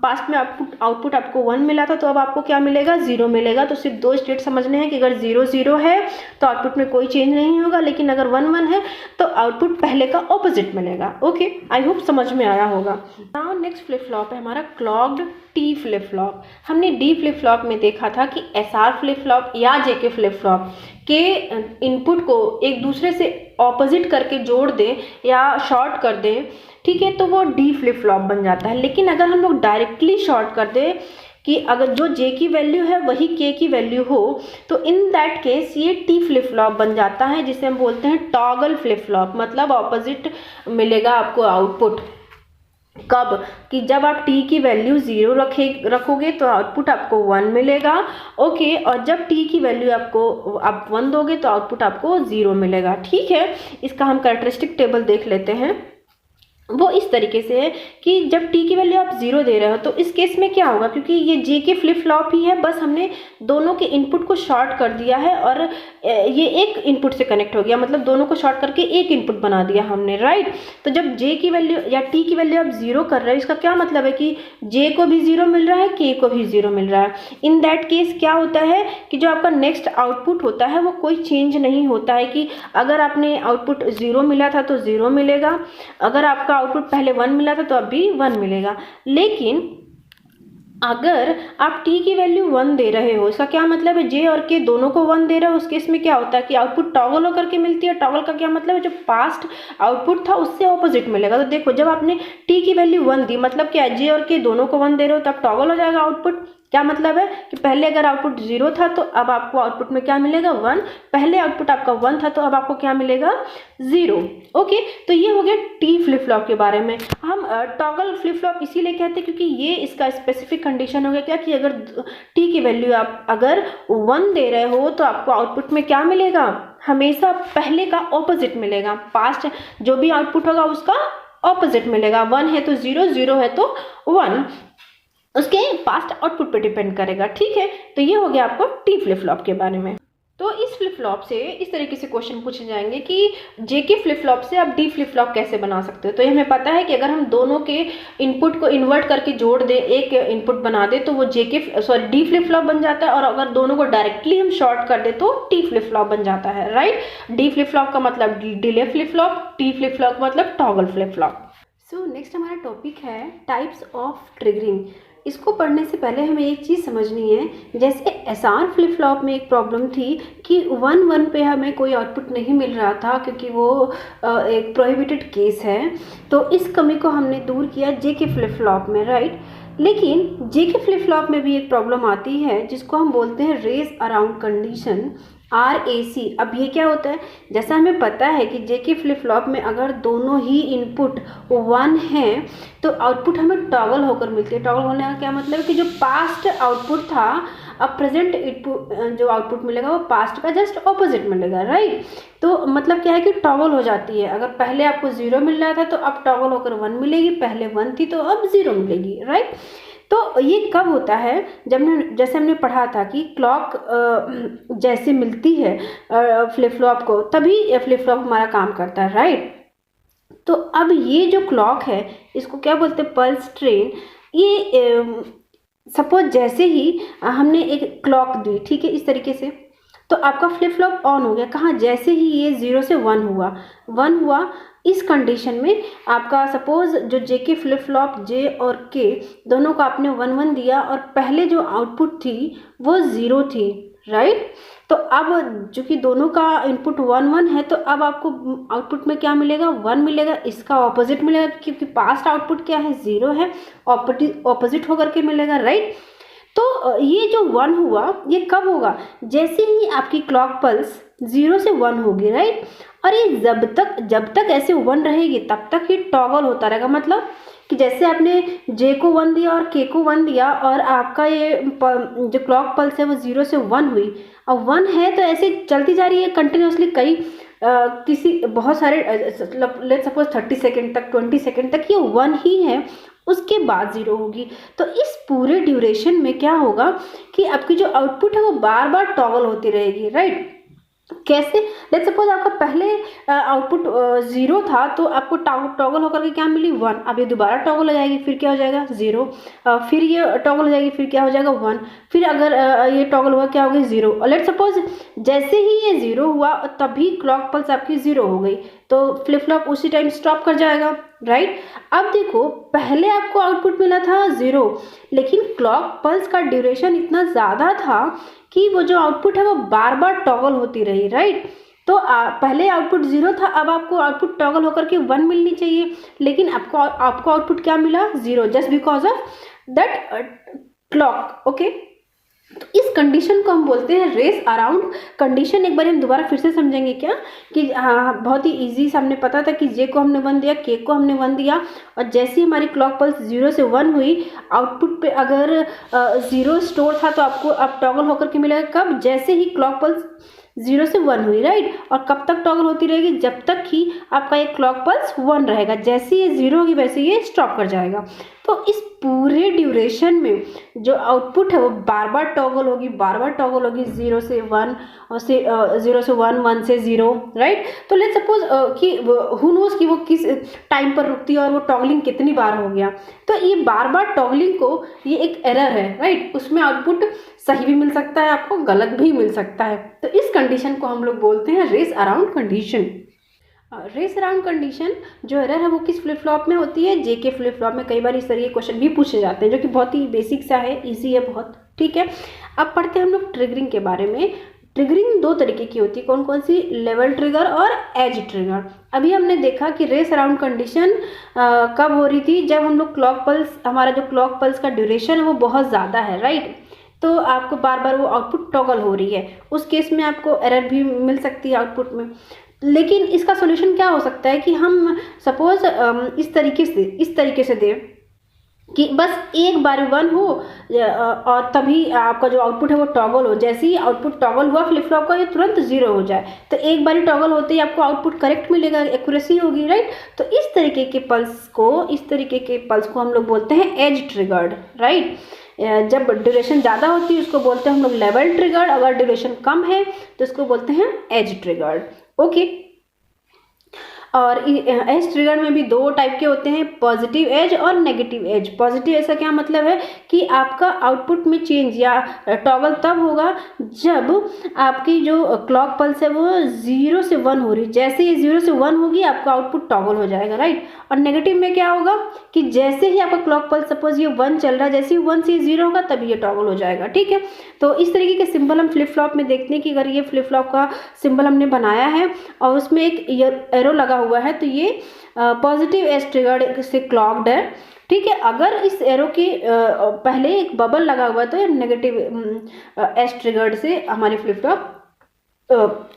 पास्ट में आउटपुट आपको 1 मिला था, तो अब आपको क्या मिलेगा, 0 मिलेगा। तो सिर्फ दो स्टेट समझने हैं कि अगर 0 0 है तो आउटपुट में कोई चेंज नहीं होगा, लेकिन अगर 1 1 है तो आउटपुट पहले का ऑपोजिट मिलेगा। ओके, आई होप समझ में आया होगा। नाउ नेक्स्ट फ्लिप फ्लॉप है हमारा क्लॉक्ड टी फ्लिप फ्लॉप। हमने डी फ्लिप फ्लॉप में देखा था कि एसआर फ्लिप फ्लॉप या जेके फ्लिप फ्लॉप के इनपुट को एक दूसरे से ऑपोजिट करके जोड़ दें या शॉर्ट कर दें, ठीक है, तो वो डी फ्लिप फ्लॉप बन जाता है। लेकिन अगर हम लोग डायरेक्टली शॉर्ट कर दें कि अगर जो जे की वैल्यू है वही के की वैल्यू हो, तो इन दैट केस ये टी फ्लिप फ्लॉप बन जाता है, जिसे हम बोलते हैं टॉगल फ्लिप फ्लॉप। मतलब ऑपोजिट मिलेगा आपको आउटपुट। कब, कि जब आप t की वैल्यू 0 रखोगे तो आउटपुट आपको 1 मिलेगा। ओके, और जब t की वैल्यू आपको आप 1 दोगे तो आउटपुट आपको 0 मिलेगा। ठीक है, इसका हम कैरेक्टरिस्टिक टेबल देख लेते हैं। वो इस तरीके से है कि जब t की वैल्यू आप 0 दे रहे हो तो इस केस में क्या होगा, क्योंकि ये जे के फ्लिप फ्लॉप ही है, बस हमने दोनों के इनपुट को शॉर्ट कर दिया है और ये एक इनपुट से कनेक्ट हो गया, मतलब दोनों को शॉर्ट करके एक इनपुट बना दिया हमने, राइट। तो जब जे की वैल्यू या t की वैल्यू आप 0 कर रहे हो, इसका क्या मतलब है कि जे को भी 0 मिल रहा है, के को भी 0 मिल रहा है। इन दैट केस क्या होता है कि जो आपका नेक्स्ट आउटपुट होता है वो कोई चेंज नहीं होता है, कि अगर आपने आउटपुट 0 मिला था तो 0 मिलेगा, अगर आपका आउटपुट पहले 1 मिला था तो अब भी 1 मिलेगा। लेकिन अगर आप t की वैल्यू 1 दे रहे हो, इसका क्या मतलब है, जे और के दोनों को 1 दे रहे हो, उस केस में क्या होता है कि आउटपुट टॉगल होकर के मिलती है। टॉगल का क्या मतलब है, जो पास्ट आउटपुट था उससे ऑपोजिट मिलेगा। तो देखो, जब आपने t की वैल्यू 1 दी, मतलब क्या है, जे और के दोनों को 1 दे रहे हो, तब टॉगल हो जाएगा आउटपुट। क्या मतलब है कि पहले अगर आउटपुट 0 था तो अब आपको आउटपुट में क्या मिलेगा, 1। पहले आउटपुट आपका 1 था तो अब आपको क्या मिलेगा, 0। ओके, तो ये हो गया टी फ्लिप फ्लॉप के बारे में। हम टॉगल फ्लिप फ्लॉप इसीलिए कहते हैं क्योंकि ये इसका स्पेसिफिक कंडीशन हो गया क्या, कि अगर टी की वैल्यू आप अगर 1 दे रहे हो तो आपको आउटपुट में क्या मिलेगा, हमेशा पहले का ऑपोजिट मिलेगा। पास्ट जो भी आउटपुट होगा उसका ऑपोजिट मिलेगा। 1 है तो 0, 0 है तो 1, उसके पास्ट आउटपुट पे डिपेंड करेगा। ठीक है, तो ये हो गया आपको टी फ्लिप फ्लॉप के बारे में। तो इस फ्लिप फ्लॉप से इस तरीके से क्वेश्चन पूछे जाएंगे कि जेके फ्लिप फ्लॉप से आप डी फ्लिप फ्लॉप कैसे बना सकते हो। तो ये हमें पता है कि अगर हम दोनों के इनपुट को इन्वर्ट करके जोड़ दें, एक इनपुट बना दे, तो वो डी फ्लिप फ्लॉप बन जाता है। और अगर दोनों को डायरेक्टली हम शॉर्ट कर दे तो टी फ्लिप फ्लॉप बन जाता है, राइट। डी फ्लिप फ्लॉप का मतलब delay flip flop, T flip flop मतलब toggle flip flop. So next हमारा टॉपिक है टाइप्स ऑफ ट्रिगरिंग। इसको पढ़ने से पहले हमें एक चीज़ समझनी है, जैसे एसआर फ्लिप फ्लॉप में एक प्रॉब्लम थी कि 1 1 पे हमें कोई आउटपुट नहीं मिल रहा था क्योंकि वो एक प्रोहिबिटेड केस है। तो इस कमी को हमने दूर किया जेके फ्लिप फ्लॉप में, राइट। लेकिन जेके फ्लिप फ्लॉप में भी एक प्रॉब्लम आती है जिसको हम बोलते हैं रेस अराउंड कंडीशन, RAC। अब ये क्या होता है, जैसा हमें पता है कि जेके फ्लिप फ्लॉप में अगर दोनों ही इनपुट 1 हैं तो आउटपुट हमें टॉगल होकर मिलती है। टॉगल होने का क्या मतलब है कि जो पास्ट आउटपुट था, अब प्रेजेंट जो आउटपुट मिलेगा वो पास्ट का जस्ट ऑपोजिट मिलेगा, राइट। तो मतलब क्या है कि टॉगल हो जाती है। अगर पहले आपको 0 मिल रहा था तो अब टॉगल होकर 1 मिलेगी, पहले 1 थी तो अब 0 मिलेगी, राइट। तो ये कब होता है, जैसे हमने पढ़ा था कि क्लॉक जैसे मिलती है फ्लिप फ्लॉप को, तभी फ्लिप फ्लॉप हमारा काम करता है, राइट। तो अब ये जो क्लॉक है इसको क्या बोलते हैं, पल्स ट्रेन। ये सपोज जैसे ही हमने एक क्लॉक दी, ठीक है, इस तरीके से, तो आपका फ्लिप फ्लॉप ऑन हो गया। कहाँ, जैसे ही ये 0 से 1 हुआ, इस कंडीशन में आपका सपोज जो जेके फ्लिप फ्लॉप जे और के दोनों को आपने 1 1 दिया और पहले जो आउटपुट थी वो 0 थी, राइट। तो अब चूंकि दोनों का इनपुट 1 1 है तो अब आपको आउटपुट में क्या मिलेगा, 1 मिलेगा। इसका ऑपोजिट मिलेगा क्योंकि पास्ट आउटपुट क्या है, 0 है, ऑपोजिट होकर के मिलेगा, राइट। तो ये जो 1 हुआ ये कब होगा, जैसे ही आपकी क्लॉक पल्स 0 से 1 होगी, राइट। और ये जब तक ऐसे 1 रहेगी तब तक ये टॉगल होता रहेगा। मतलब कि जैसे आपने जे को 1 दिया और के को 1 दिया और आपका ये जो क्लॉक पल्स है वो 0 से 1 हुई और 1 है तो ऐसे चलती जा रही है कंटिन्यूसली कई किसी बहुत सारे लेट्स सपोज 30 सेकेंड तक 20 सेकेंड तक ये 1 ही है, उसके बाद 0 होगी। तो इस पूरे ड्यूरेशन में क्या होगा कि आपकी जो आउटपुट है वो बार बार टॉगल होती रहेगी, राइट। कैसे? लेट्स सपोज आपका पहले आउटपुट 0 था तो आपको टॉगल होकर के क्या मिली 1, अब ये दोबारा टॉगल हो जाएगी फिर क्या हो जाएगा 0, फिर ये टॉगल हो जाएगी फिर क्या हो जाएगा 1, फिर अगर ये टॉगल हुआ क्या हो गई 0। और लेट्स सपोज जैसे ही ये 0 हुआ तभी क्लॉक पल्स आपकी 0 हो गई तो फ्लिप फ्लॉप उसी टाइम स्टॉप कर जाएगा, राइट। अब देखो पहले आपको आउटपुट मिला था 0 लेकिन क्लॉक पल्स का ड्यूरेशन इतना ज़्यादा था कि वो जो आउटपुट है वो बार बार टॉगल होती रही, राइट। तो पहले आउटपुट 0 था, अब आपको आउटपुट टॉगल होकर के 1 मिलनी चाहिए, लेकिन आपको आउटपुट क्या मिला 0 just because of that clock, okay. तो इस कंडीशन को हम बोलते हैं रेस अराउंड कंडीशन। एक बार हम दोबारा फिर से समझेंगे क्या कि बहुत ही इजी से हमने पता था कि जे को हमने 1 दिया, के को हमने 1 दिया और जैसे ही हमारी क्लॉक पल्स 0 से 1 हुई आउटपुट पे अगर 0 स्टोर था तो आपको अब टॉगल होकर के मिलेगा कब, जैसे ही क्लॉक पल्स 0 से 1 हुई, राइट। और कब तक टॉगल होती रहेगी, जब तक कि आपका ये क्लॉक पल्स 1 रहेगा, जैसे ये 0 होगी वैसे ये स्टॉप कर जाएगा। तो इस पूरे ड्यूरेशन में जो आउटपुट है वो बार बार टॉगल होगी 0 से 1 और से 0 से 1, 1 से 0, राइट। तो लेट्स सपोज कि हु नोस कि वो किस टाइम पर रुकती है और वो टॉगलिंग कितनी बार हो गया। तो ये बार बार टॉगलिंग को ये एक एरर है, राइट। उसमें आउटपुट सही भी मिल सकता है आपको, गलत भी मिल सकता है। तो इस कंडीशन को हम लोग बोलते हैं race around condition. Race around condition जो एरर है वो किस फ्लिप फ्लॉप में होती है, जे के फ्लिप फ्लॉप में। कई बार इस तरह के क्वेश्चन भी पूछे जाते हैं जो कि बहुत ही बेसिक सा है, इजी है बहुत, ठीक है। अब पढ़ते हैं हम लोग ट्रिगरिंग के बारे में। ट्रिगरिंग 2 तरीके की होती है, कौन कौन सी, लेवल ट्रिगर और एज ट्रिगर। अभी हमने देखा कि रेस अराउंड कंडीशन कब हो रही थी, जब हम लोग क्लॉक पल्स, हमारा जो क्लॉक पल्स का ड्यूरेशन है वो बहुत ज़्यादा है, राइट। तो आपको बार बार वो आउटपुट टॉगल हो रही है, उस केस में आपको एरर भी मिल सकती है आउटपुट में। लेकिन इसका सॉल्यूशन क्या हो सकता है कि हम सपोज इस तरीके से दें कि बस एक बार 1 हो और तभी आपका जो आउटपुट है वो टॉगल हो, जैसे ही आउटपुट टॉगल हुआ फ्लिप फ्लॉप का ये तुरंत 0 हो जाए। तो एक बार टॉगल होते ही आपको आउटपुट करेक्ट मिलेगा, एक्यूरेसी होगी, राइट। तो इस तरीके के पल्स को हम लोग बोलते हैं एज ट्रिगर्ड, राइट। जब ड्यूरेशन ज़्यादा होती है उसको बोलते हैं हम लोग लेवल ट्रिगर्ड, अगर ड्यूरेशन कम है तो इसको बोलते हैं एज ट्रिगर्ड, ओके। और एज ट्रिगर में भी 2 टाइप के होते हैं, पॉजिटिव एज और नेगेटिव एज। पॉजिटिव एज का क्या मतलब है कि आपका आउटपुट में चेंज या टॉगल तब होगा जब आपकी जो क्लॉक पल्स है वो 0 से 1 हो रही, जैसे ही 0 से 1 होगी आपका आउटपुट टॉगल हो जाएगा, राइट। और नेगेटिव में क्या होगा कि जैसे ही आपका क्लॉक पल्स सपोज ये 1 चल रहा है, जैसे ही 1 से 0 होगा तभी ये टॉगल हो जाएगा, ठीक है। तो इस तरीके के सिंबल हम फ्लिप फ्लॉप में देखते हैं कि अगर ये फ्लिप फ्लॉप का सिंबल हमने बनाया है और उसमें एक एरो लगा हुआ है तो ये पॉजिटिव एज ट्रिगर्ड से क्लॉक्ड है, ठीक है। अगर इस एरो के पहले एक बबल लगा हुआ है तो ये नेगेटिव एज ट्रिगर्ड से हमारी फ्लिप फ्लॉप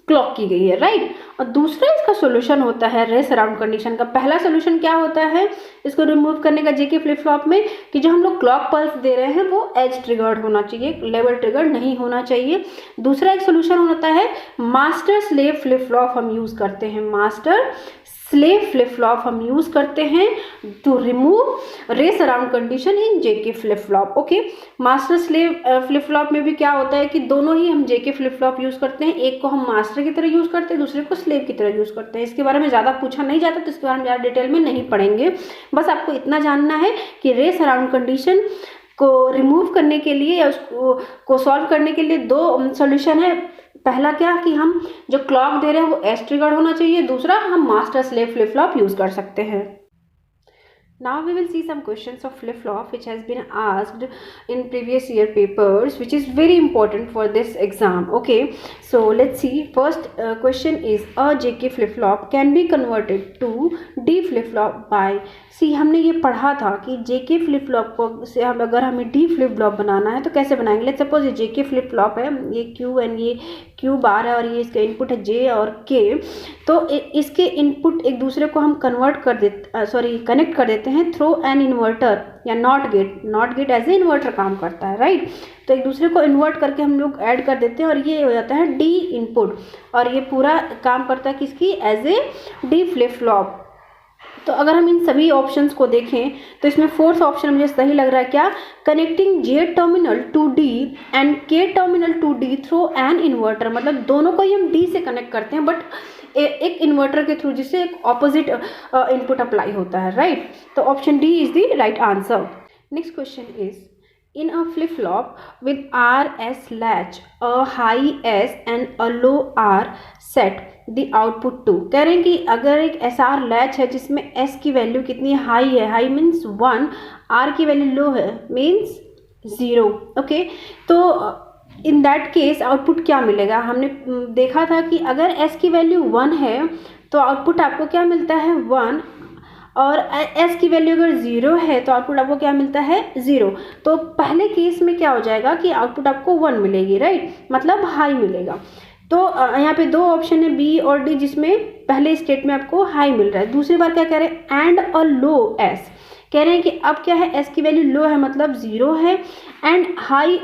क्लॉक की गई है, राइट। और दूसरा इसका सॉल्यूशन होता है रेस अराउंड कंडीशन का। पहला सॉल्यूशन क्या होता है इसको रिमूव करने का जेके फ्लिप फ्लॉप में, कि जो हम लोग क्लॉक पल्स दे रहे हैं वो एज ट्रिगर्ड होना चाहिए, लेवल ट्रिगर्ड नहीं होना चाहिए। दूसरा एक सॉल्यूशन होता है मास्टर स्लेव फ्लिप फ्लॉप हम यूज़ करते हैं, मास्टर स्लेव फ्लिप फ्लॉप हम यूज़ करते हैं to remove race around condition in JK flip flop, okay. Master slave flip flop में भी क्या होता है कि दोनों ही हम जेके फ्लिप फ्लॉप यूज़ करते हैं, एक को हम मास्टर की तरह यूज़ करते हैं, दूसरे को स्लेव की तरह यूज़ करते हैं। इसके बारे में ज़्यादा पूछा नहीं जाता तो इसके बारे में ज़्यादा डिटेल में नहीं पढ़ेंगे, बस आपको इतना जानना है कि रेस अराउंड कंडीशन को रिमूव करने के लिए या उसको सॉल्व करने के लिए 2 सॉल्यूशन है। पहला क्या कि हम जो क्लॉक दे रहे हैं वो एज ट्रिगर्ड होना चाहिए, दूसरा हम master slave flip flop use कर सकते हैं। Now we will see some questions of flip-flop which has been asked in previous year papers, which is very important for this exam, okay. So let's see. First question is a JK flip-flop can be converted to D flip-flop by, see हमने ये पढ़ा था कि JK flip-flop को से अगर हमें D flip-flop बनाना है तो कैसे बनाएंगे। लेट्स सपोज ये JK flip-flop है, ये Q एंड ये क्यू बार है और ये इसका इनपुट है जे और के, तो इसके इनपुट एक दूसरे को हम कन्वर्ट कर देते कनेक्ट कर देते हैं थ्रू एन इन्वर्टर या not gate as a inverter काम करता है, राइट। तो एक दूसरे को इन्वर्ट करके हम लोग ऐड कर देते हैं और ये हो जाता है डी इनपुट, और ये पूरा काम करता है किसकी, as a D flip flop. तो अगर हम इन सभी ऑप्शंस को देखें तो इसमें फोर्थ ऑप्शन मुझे सही लग रहा है, क्या, connecting J terminal to D and K terminal to D through an inverter, मतलब दोनों को ही हम डी से कनेक्ट करते हैं बट एक इन्वर्टर के थ्रू, जिससे एक ऑपोजिट इनपुट अप्लाई होता है, राइट। तो option D is the right answer. Next question is, in a flip-flop with RS latch, a high S and a low R set the output to। कह रहे हैं कि अगर एक SR लैच है जिसमें S की वैल्यू कितनी हाई है, हाई मीन्स 1, R की वैल्यू लो है मीन्स 0, ओके। तो इन दैट केस आउटपुट क्या मिलेगा, हमने देखा था कि अगर S की वैल्यू 1 है तो आउटपुट आपको क्या मिलता है, 1, और S की वैल्यू अगर 0 है तो आउटपुट आपको क्या मिलता है, 0। तो पहले केस में क्या हो जाएगा कि आउटपुट आपको 1 मिलेगी, राइट, मतलब हाई मिलेगा। तो यहाँ पे दो ऑप्शन है बी और डी, जिसमें पहले स्टेट में आपको हाई मिल रहा है। दूसरी बार क्या कह रहे हैं, एंड अ लो एस, कह रहे हैं कि अब क्या है, एस की वैल्यू लो है मतलब 0 है, and high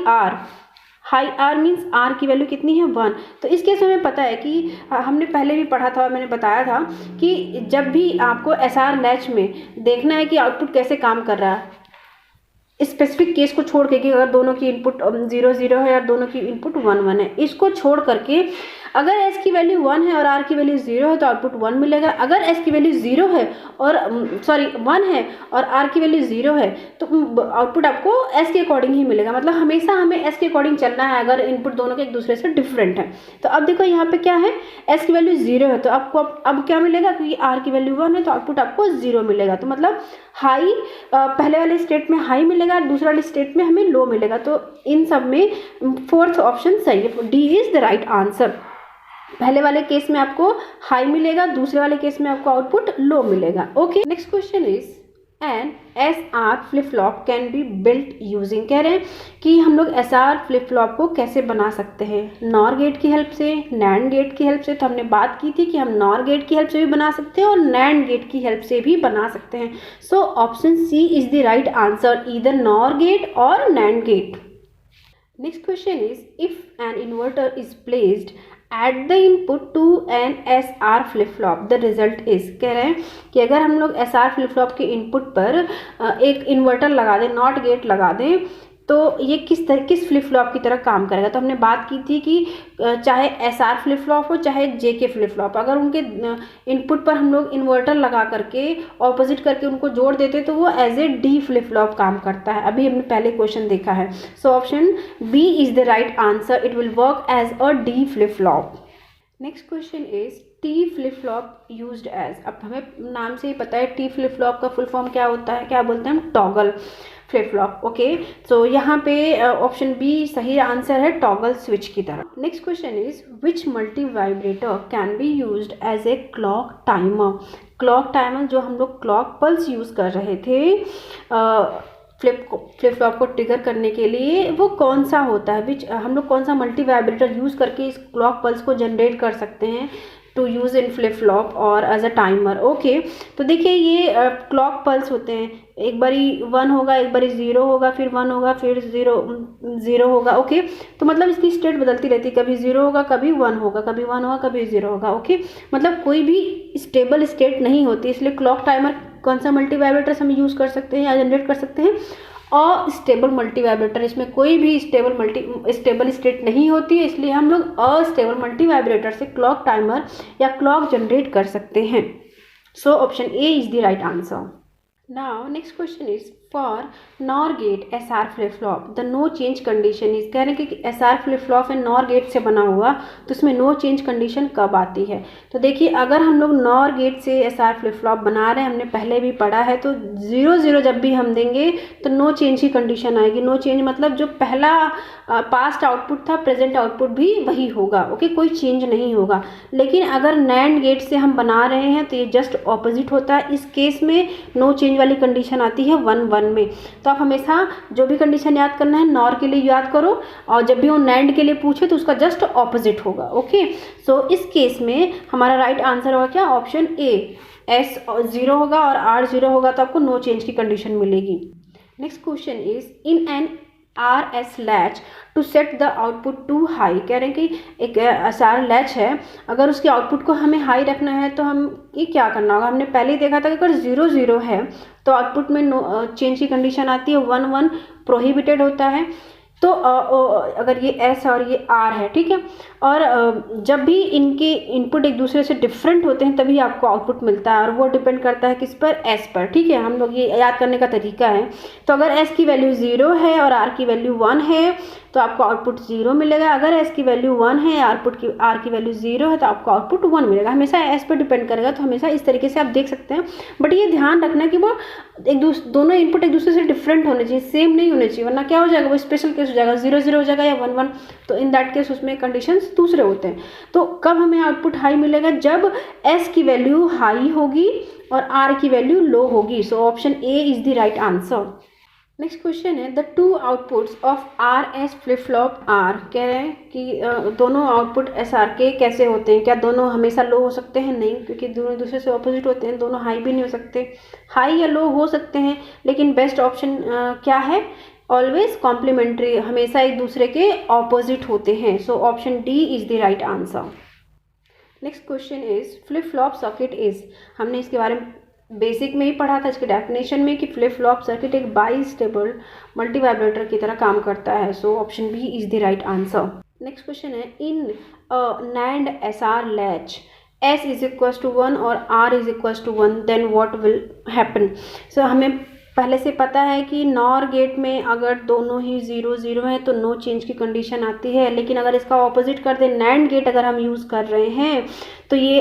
R means R की वैल्यू कितनी है, 1। तो इस केस में हमें पता है कि हमने पहले भी पढ़ा था, मैंने बताया था कि जब भी आपको एस आर लैच में देखना है कि आउटपुट कैसे काम कर रहा है, स्पेसिफिक केस को छोड़ के कि अगर दोनों की इनपुट 0 है और दोनों की इनपुट 1 है, इसको छोड़ करके अगर s की वैल्यू 1 है और r की वैल्यू 0 है तो आउटपुट 1 मिलेगा। अगर s की वैल्यू 0 है और 1 है और r की वैल्यू 0 है तो आउटपुट आपको s के अकॉर्डिंग ही मिलेगा, मतलब हमेशा हमें s के अकॉर्डिंग चलना है अगर इनपुट दोनों के एक दूसरे से डिफरेंट है। तो अब देखो यहाँ पे क्या है, s की वैल्यू 0 है तो आपको अब क्या मिलेगा, क्योंकि r की वैल्यू 1 है तो आउटपुट आपको 0 मिलेगा। तो मतलब हाई पहले वाले स्टेट में हाई मिलेगा, दूसरे वाले स्टेट में हमें लो मिलेगा। तो इन सब में फोर्थ ऑप्शन सही है, D is the right answer. पहले वाले केस में आपको हाई मिलेगा, दूसरे वाले केस में आपको आउटपुट लो मिलेगा, okay. Next question is, an SR flip flop can be built using, कह रहे हैं कि हम लोग SR फ्लिप फ्लॉप को कैसे बना सकते हैं, नॉर गेट की हेल्प से, नैंड गेट की हेल्प से। तो हमने बात की थी कि हम नॉर गेट की हेल्प से भी बना सकते हैं और नैंड गेट की हेल्प से भी बना सकते हैं। So option C is the right answer, either NOR gate और NAND gate. Next question is, if an inverter is placed at the input to an SR flip flop the result is, कह रहे हैं कि अगर हम लोग SR flip flop के input पर एक इन्वर्टर लगा दें, नॉट गेट लगा दें, तो ये किस फ्लिप फ्लॉप की तरह काम करेगा। तो हमने बात की थी कि चाहे SR फ्लिप फ्लॉप हो चाहे JK फ्लिप फ्लॉप, अगर उनके इनपुट पर हम लोग इन्वर्टर लगा करके ऑपोजिट करके उनको जोड़ देते तो वो as a D flip flop काम करता है। अभी हमने पहले क्वेश्चन देखा है। So option B is the right answer, it will work as a D flip flop. Next question is, T flip flop used as, अब हमें नाम से ही पता है T फ्लिप फ्लॉप का फुल फॉर्म क्या होता है, क्या बोलते हैं हम, toggle flip flop, okay. So यहाँ पे ऑप्शन बी सही आंसर है, टॉगल स्विच की तरह। Next question is, which multivibrator can be used as a clock timer, clock timer जो हम लोग क्लॉक पल्स यूज़ कर रहे थे फ्लिप फ्लॉप को ट्रिगर करने के लिए, वो कौन सा होता है, विच हम लोग कौन सा मल्टी वाइब्रेटर यूज़ करके इस क्लॉक पल्स को जनरेट कर सकते हैं to use in flip flop और एज अ टाइमर, ओके। तो देखिए ये क्लॉक पल्स होते हैं, एक बारी 1 होगा, एक बारी 0 होगा, फिर 1 होगा, फिर 0 होगा, ओके। तो मतलब इसकी स्टेट बदलती रहती है, कभी 0 होगा, कभी 1 होगा, कभी 1 होगा, कभी 0 होगा, ओके। मतलब कोई भी स्टेबल स्टेट नहीं होती, इसलिए क्लॉक टाइमर कौन सा मल्टी वाइब्रेटर्स हम यूज़ कर सकते हैं या जनरेट कर सकते हैं, अस्टेबल मल्टी वाइब्रेटर, इसमें कोई भी स्टेबल स्टेट नहीं होती है, इसलिए हम लोग अस्टेबल मल्टी वाइब्रेटर से क्लॉक टाइमर या क्लॉक जनरेट कर सकते हैं। So option A is the right answer. Now next question is, for NOR gate SR flip flop the no change condition is, कह रहे हैं कि SR फ्लिप फ्लॉप है नॉर गेट से बना हुआ तो इसमें नो चेंज कंडीशन कब आती है। तो देखिए अगर हम लोग नॉर गेट से SR फ्लिप फ्लॉप बना रहे हैं, हमने पहले भी पढ़ा है, तो 0 जब भी हम देंगे तो नो चेंज की कंडीशन आएगी। नो चेंज मतलब जो पहला पास्ट आउटपुट था प्रेजेंट आउटपुट भी वही होगा, ओके, कोई चेंज नहीं होगा। लेकिन अगर नैंड गेट से हम बना रहे हैं तो ये जस्ट ऑपोजिट होता है, इस केस में नो चेंज वाली कंडीशन आती है 1 1 1 में। तो आप हमेशा जो भी कंडीशन याद करना है नॉर के लिए याद करो, और जब भी वो नैंड के लिए पूछे तो उसका जस्ट ऑपोजिट होगा। ओके, सो इस केस में हमारा राइट आंसर होगा क्या, ऑप्शन ए, एस 0 होगा और आर 0 होगा तो आपको नो चेंज की कंडीशन मिलेगी। Next question is in an RS latch to set the output to high. कह रहे हैं कि एक SR लैच है, अगर उसके आउटपुट को हमें हाई रखना है तो हम ये क्या करना होगा। हमने पहले ही देखा था कि अगर 0 0 है तो आउटपुट में नो चेंज की कंडीशन आती है, 1 1 प्रोहिबिटेड होता है। तो अगर ये S और ये R है, ठीक है, और जब भी इनके इनपुट एक दूसरे से डिफरेंट होते हैं तभी आपको आउटपुट मिलता है, और वो डिपेंड करता है किस पर, S पर। ठीक है, हम लोग ये याद करने का तरीका है। तो अगर S की वैल्यू 0 है और R की वैल्यू 1 है तो आपको आउटपुट 0 मिलेगा। अगर S की वैल्यू 1 है, R की वैल्यू 0 है तो आपको आउटपुट 1 मिलेगा। हमेशा S पर डिपेंड करेगा, तो हमेशा इस तरीके से आप देख सकते हैं। बट ये ध्यान रखना कि वो दोनों इनपुट एक दूसरे से डिफरेंट होने चाहिए, सेम नहीं होने चाहिए, वरना क्या हो जाएगा, वो स्पेशल केस हो जाएगा, 0 0 हो जाएगा या 1 1। तो इन दैट केस उसमें कंडीशंस दूसरे होते हैं। तो कब हमें आउटपुट हाई मिलेगा, जब S की वैल्यू हाई होगी और R की वैल्यू लो होगी। So option A is the right answer. Next question है the two outputs of RS flip flop are. कह रहे हैं कि दोनों आउटपुट SR के कैसे होते हैं, क्या दोनों हमेशा लो हो सकते हैं, नहीं, क्योंकि दोनों दूसरे से ऑपोजिट होते हैं। दोनों हाई भी नहीं हो सकते, हाई या लो हो सकते हैं, लेकिन बेस्ट ऑप्शन क्या है, ऑलवेज कॉम्प्लीमेंट्री, हमेशा एक दूसरे के ऑपोजिट होते हैं। So option D is the right answer. Next question is flip flop circuit is. हमने इसके बारे में बेसिक में ही पढ़ा था, इसके डेफिनेशन में, कि फ्लिप फ्लॉप सर्किट एक बाईस्टेबल मल्टीवाइब्रेटर की तरह काम करता है। So option B is the right answer. Next question है in NAND SR latch S is equal to 1 और R is equal to 1 then what will happen. So हमें पहले से पता है कि नॉर गेट में अगर दोनों ही 0 0 हैं तो नो चेंज की कंडीशन आती है, लेकिन अगर इसका ऑपोजिट कर दें, नैंड गेट अगर हम यूज़ कर रहे हैं तो ये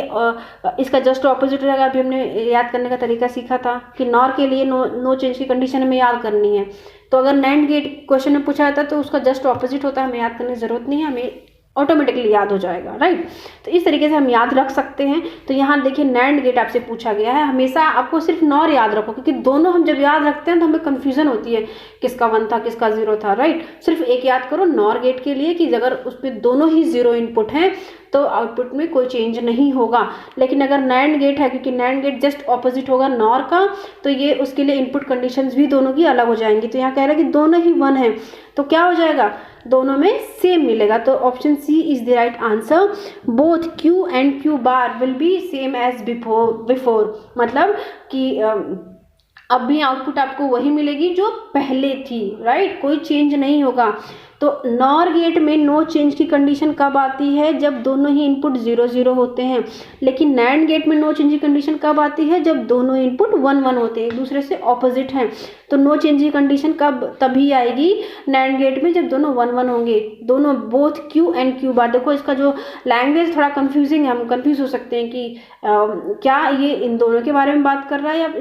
इसका जस्ट ऑपोजिट हो जाएगा। अभी हमने याद करने का तरीका सीखा था कि नॉर के लिए नो चेंज की कंडीशन हमें याद करनी है। तो अगर नैंड गेट क्वेश्चन में पूछा जाता है तो उसका जस्ट ऑपोजिट होता है, हमें याद करने की ज़रूरत नहीं है, हमें ऑटोमेटिकली याद हो जाएगा, राइट। तो इस तरीके से हम याद रख सकते हैं। तो यहाँ देखिए नैंड गेट आपसे पूछा गया है, हमेशा आपको सिर्फ नॉर याद रखो, क्योंकि दोनों हम जब याद रखते हैं तो हमें कन्फ्यूजन होती है किसका 1 था किसका 0 था, राइट। सिर्फ एक याद करो नॉर गेट के लिए कि अगर उसमें दोनों ही 0 इनपुट हैं तो आउटपुट में कोई चेंज नहीं होगा। लेकिन अगर नैंड गेट है, क्योंकि नैंड गेट जस्ट ऑपोजिट होगा नॉर का, तो ये उसके लिए इनपुट कंडीशंस भी दोनों की अलग हो जाएंगी। तो यहाँ कह रहा है कि दोनों ही 1 है तो क्या हो जाएगा, दोनों में सेम मिलेगा। तो option C is the right answer. Both Q and Q bar will be same as before, मतलब कि अब भी आउटपुट आपको वही मिलेगी जो पहले थी, राइट, कोई चेंज नहीं होगा। तो नॉर गेट में नो चेंज की कंडीशन कब आती है, जब दोनों ही इनपुट 0 0 होते हैं। लेकिन नैंड गेट में नो चेंज की कंडीशन कब आती है, जब दोनों इनपुट 1 1 होते हैं, एक दूसरे से ऑपोजिट हैं। तो नो चेंज की कंडीशन कब, तभी आएगी नैंड गेट में जब दोनों 1 1 होंगे, दोनों बोथ Q एंड Q बार। देखो इसका जो लैंग्वेज थोड़ा कंफ्यूजिंग है, हम कंफ्यूज हो सकते हैं कि क्या ये इन दोनों के बारे में बात कर रहा है या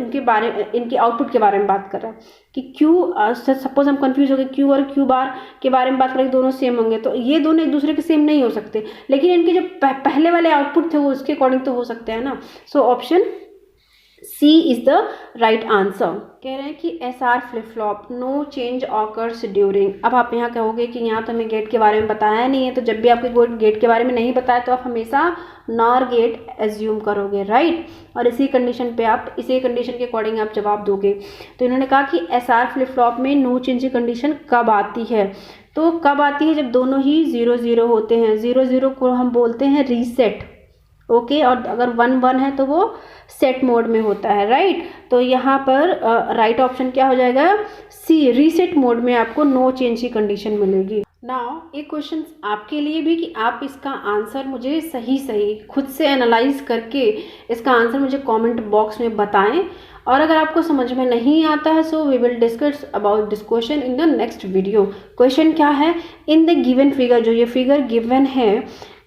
इनके आउटपुट के बारे में बात कर रहा है। कि Q सपोज हम कंफ्यूज हो गए, Q और Q बार के बारे में बात करें, दोनों सेम होंगे, तो ये दोनों एक दूसरे के सेम नहीं हो सकते, लेकिन इनके जो पहले वाले आउटपुट थे वो उसके अकॉर्डिंग तो हो सकते हैं ना। So option C is the right answer. कह रहे हैं कि SR flip flop no change occurs during. अब आप यहाँ कहोगे कि यहाँ तो हमें गेट के बारे में बताया नहीं है, तो जब भी आपको गेट के बारे में नहीं बताया तो आप हमेशा नॉर गेट एज्यूम करोगे, राइट, और इसी कंडीशन पे आप इसी कंडीशन के अकॉर्डिंग आप जवाब दोगे। तो इन्होंने कहा कि SR फ्लिप फ्लॉप में नो चेंज की कंडीशन कब आती है, तो कब आती है, जब दोनों ही 0 0 होते हैं। 0 0 को हम बोलते हैं रीसेट, ओके, और अगर 1 1 है तो वो सेट मोड में होता है, राइट। तो यहाँ पर राइट ऑप्शन क्या हो जाएगा, सी, रीसेट मोड में आपको नो चेंज की कंडीशन मिलेगी। नाउ एक क्वेश्चन आपके लिए भी कि आप इसका आंसर मुझे सही खुद से एनालाइज करके इसका आंसर मुझे कमेंट बॉक्स में बताएं, और अगर आपको समझ में नहीं आता है so we will discuss about this question in the next video. Question क्या है, इन द गिवन फिगर, जो ये फिगर गिवन है,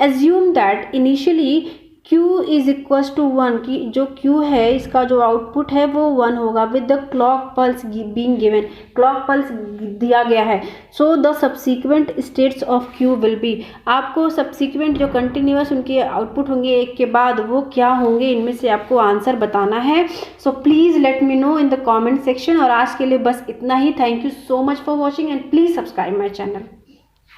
assume that initially Q is equals to 1 की जो Q है इसका जो आउटपुट है वो 1 होगा with the clock pulse being given, clock pulse दिया गया है। So the subsequent states of Q will be, आपको सब्सीक्वेंट जो कंटिन्यूअस उनके आउटपुट होंगे एक के बाद वो क्या होंगे, इनमें से आपको आंसर बताना है। So please let me know in the comment section. और आज के लिए बस इतना ही। Thank you so much for watching and please subscribe my channel.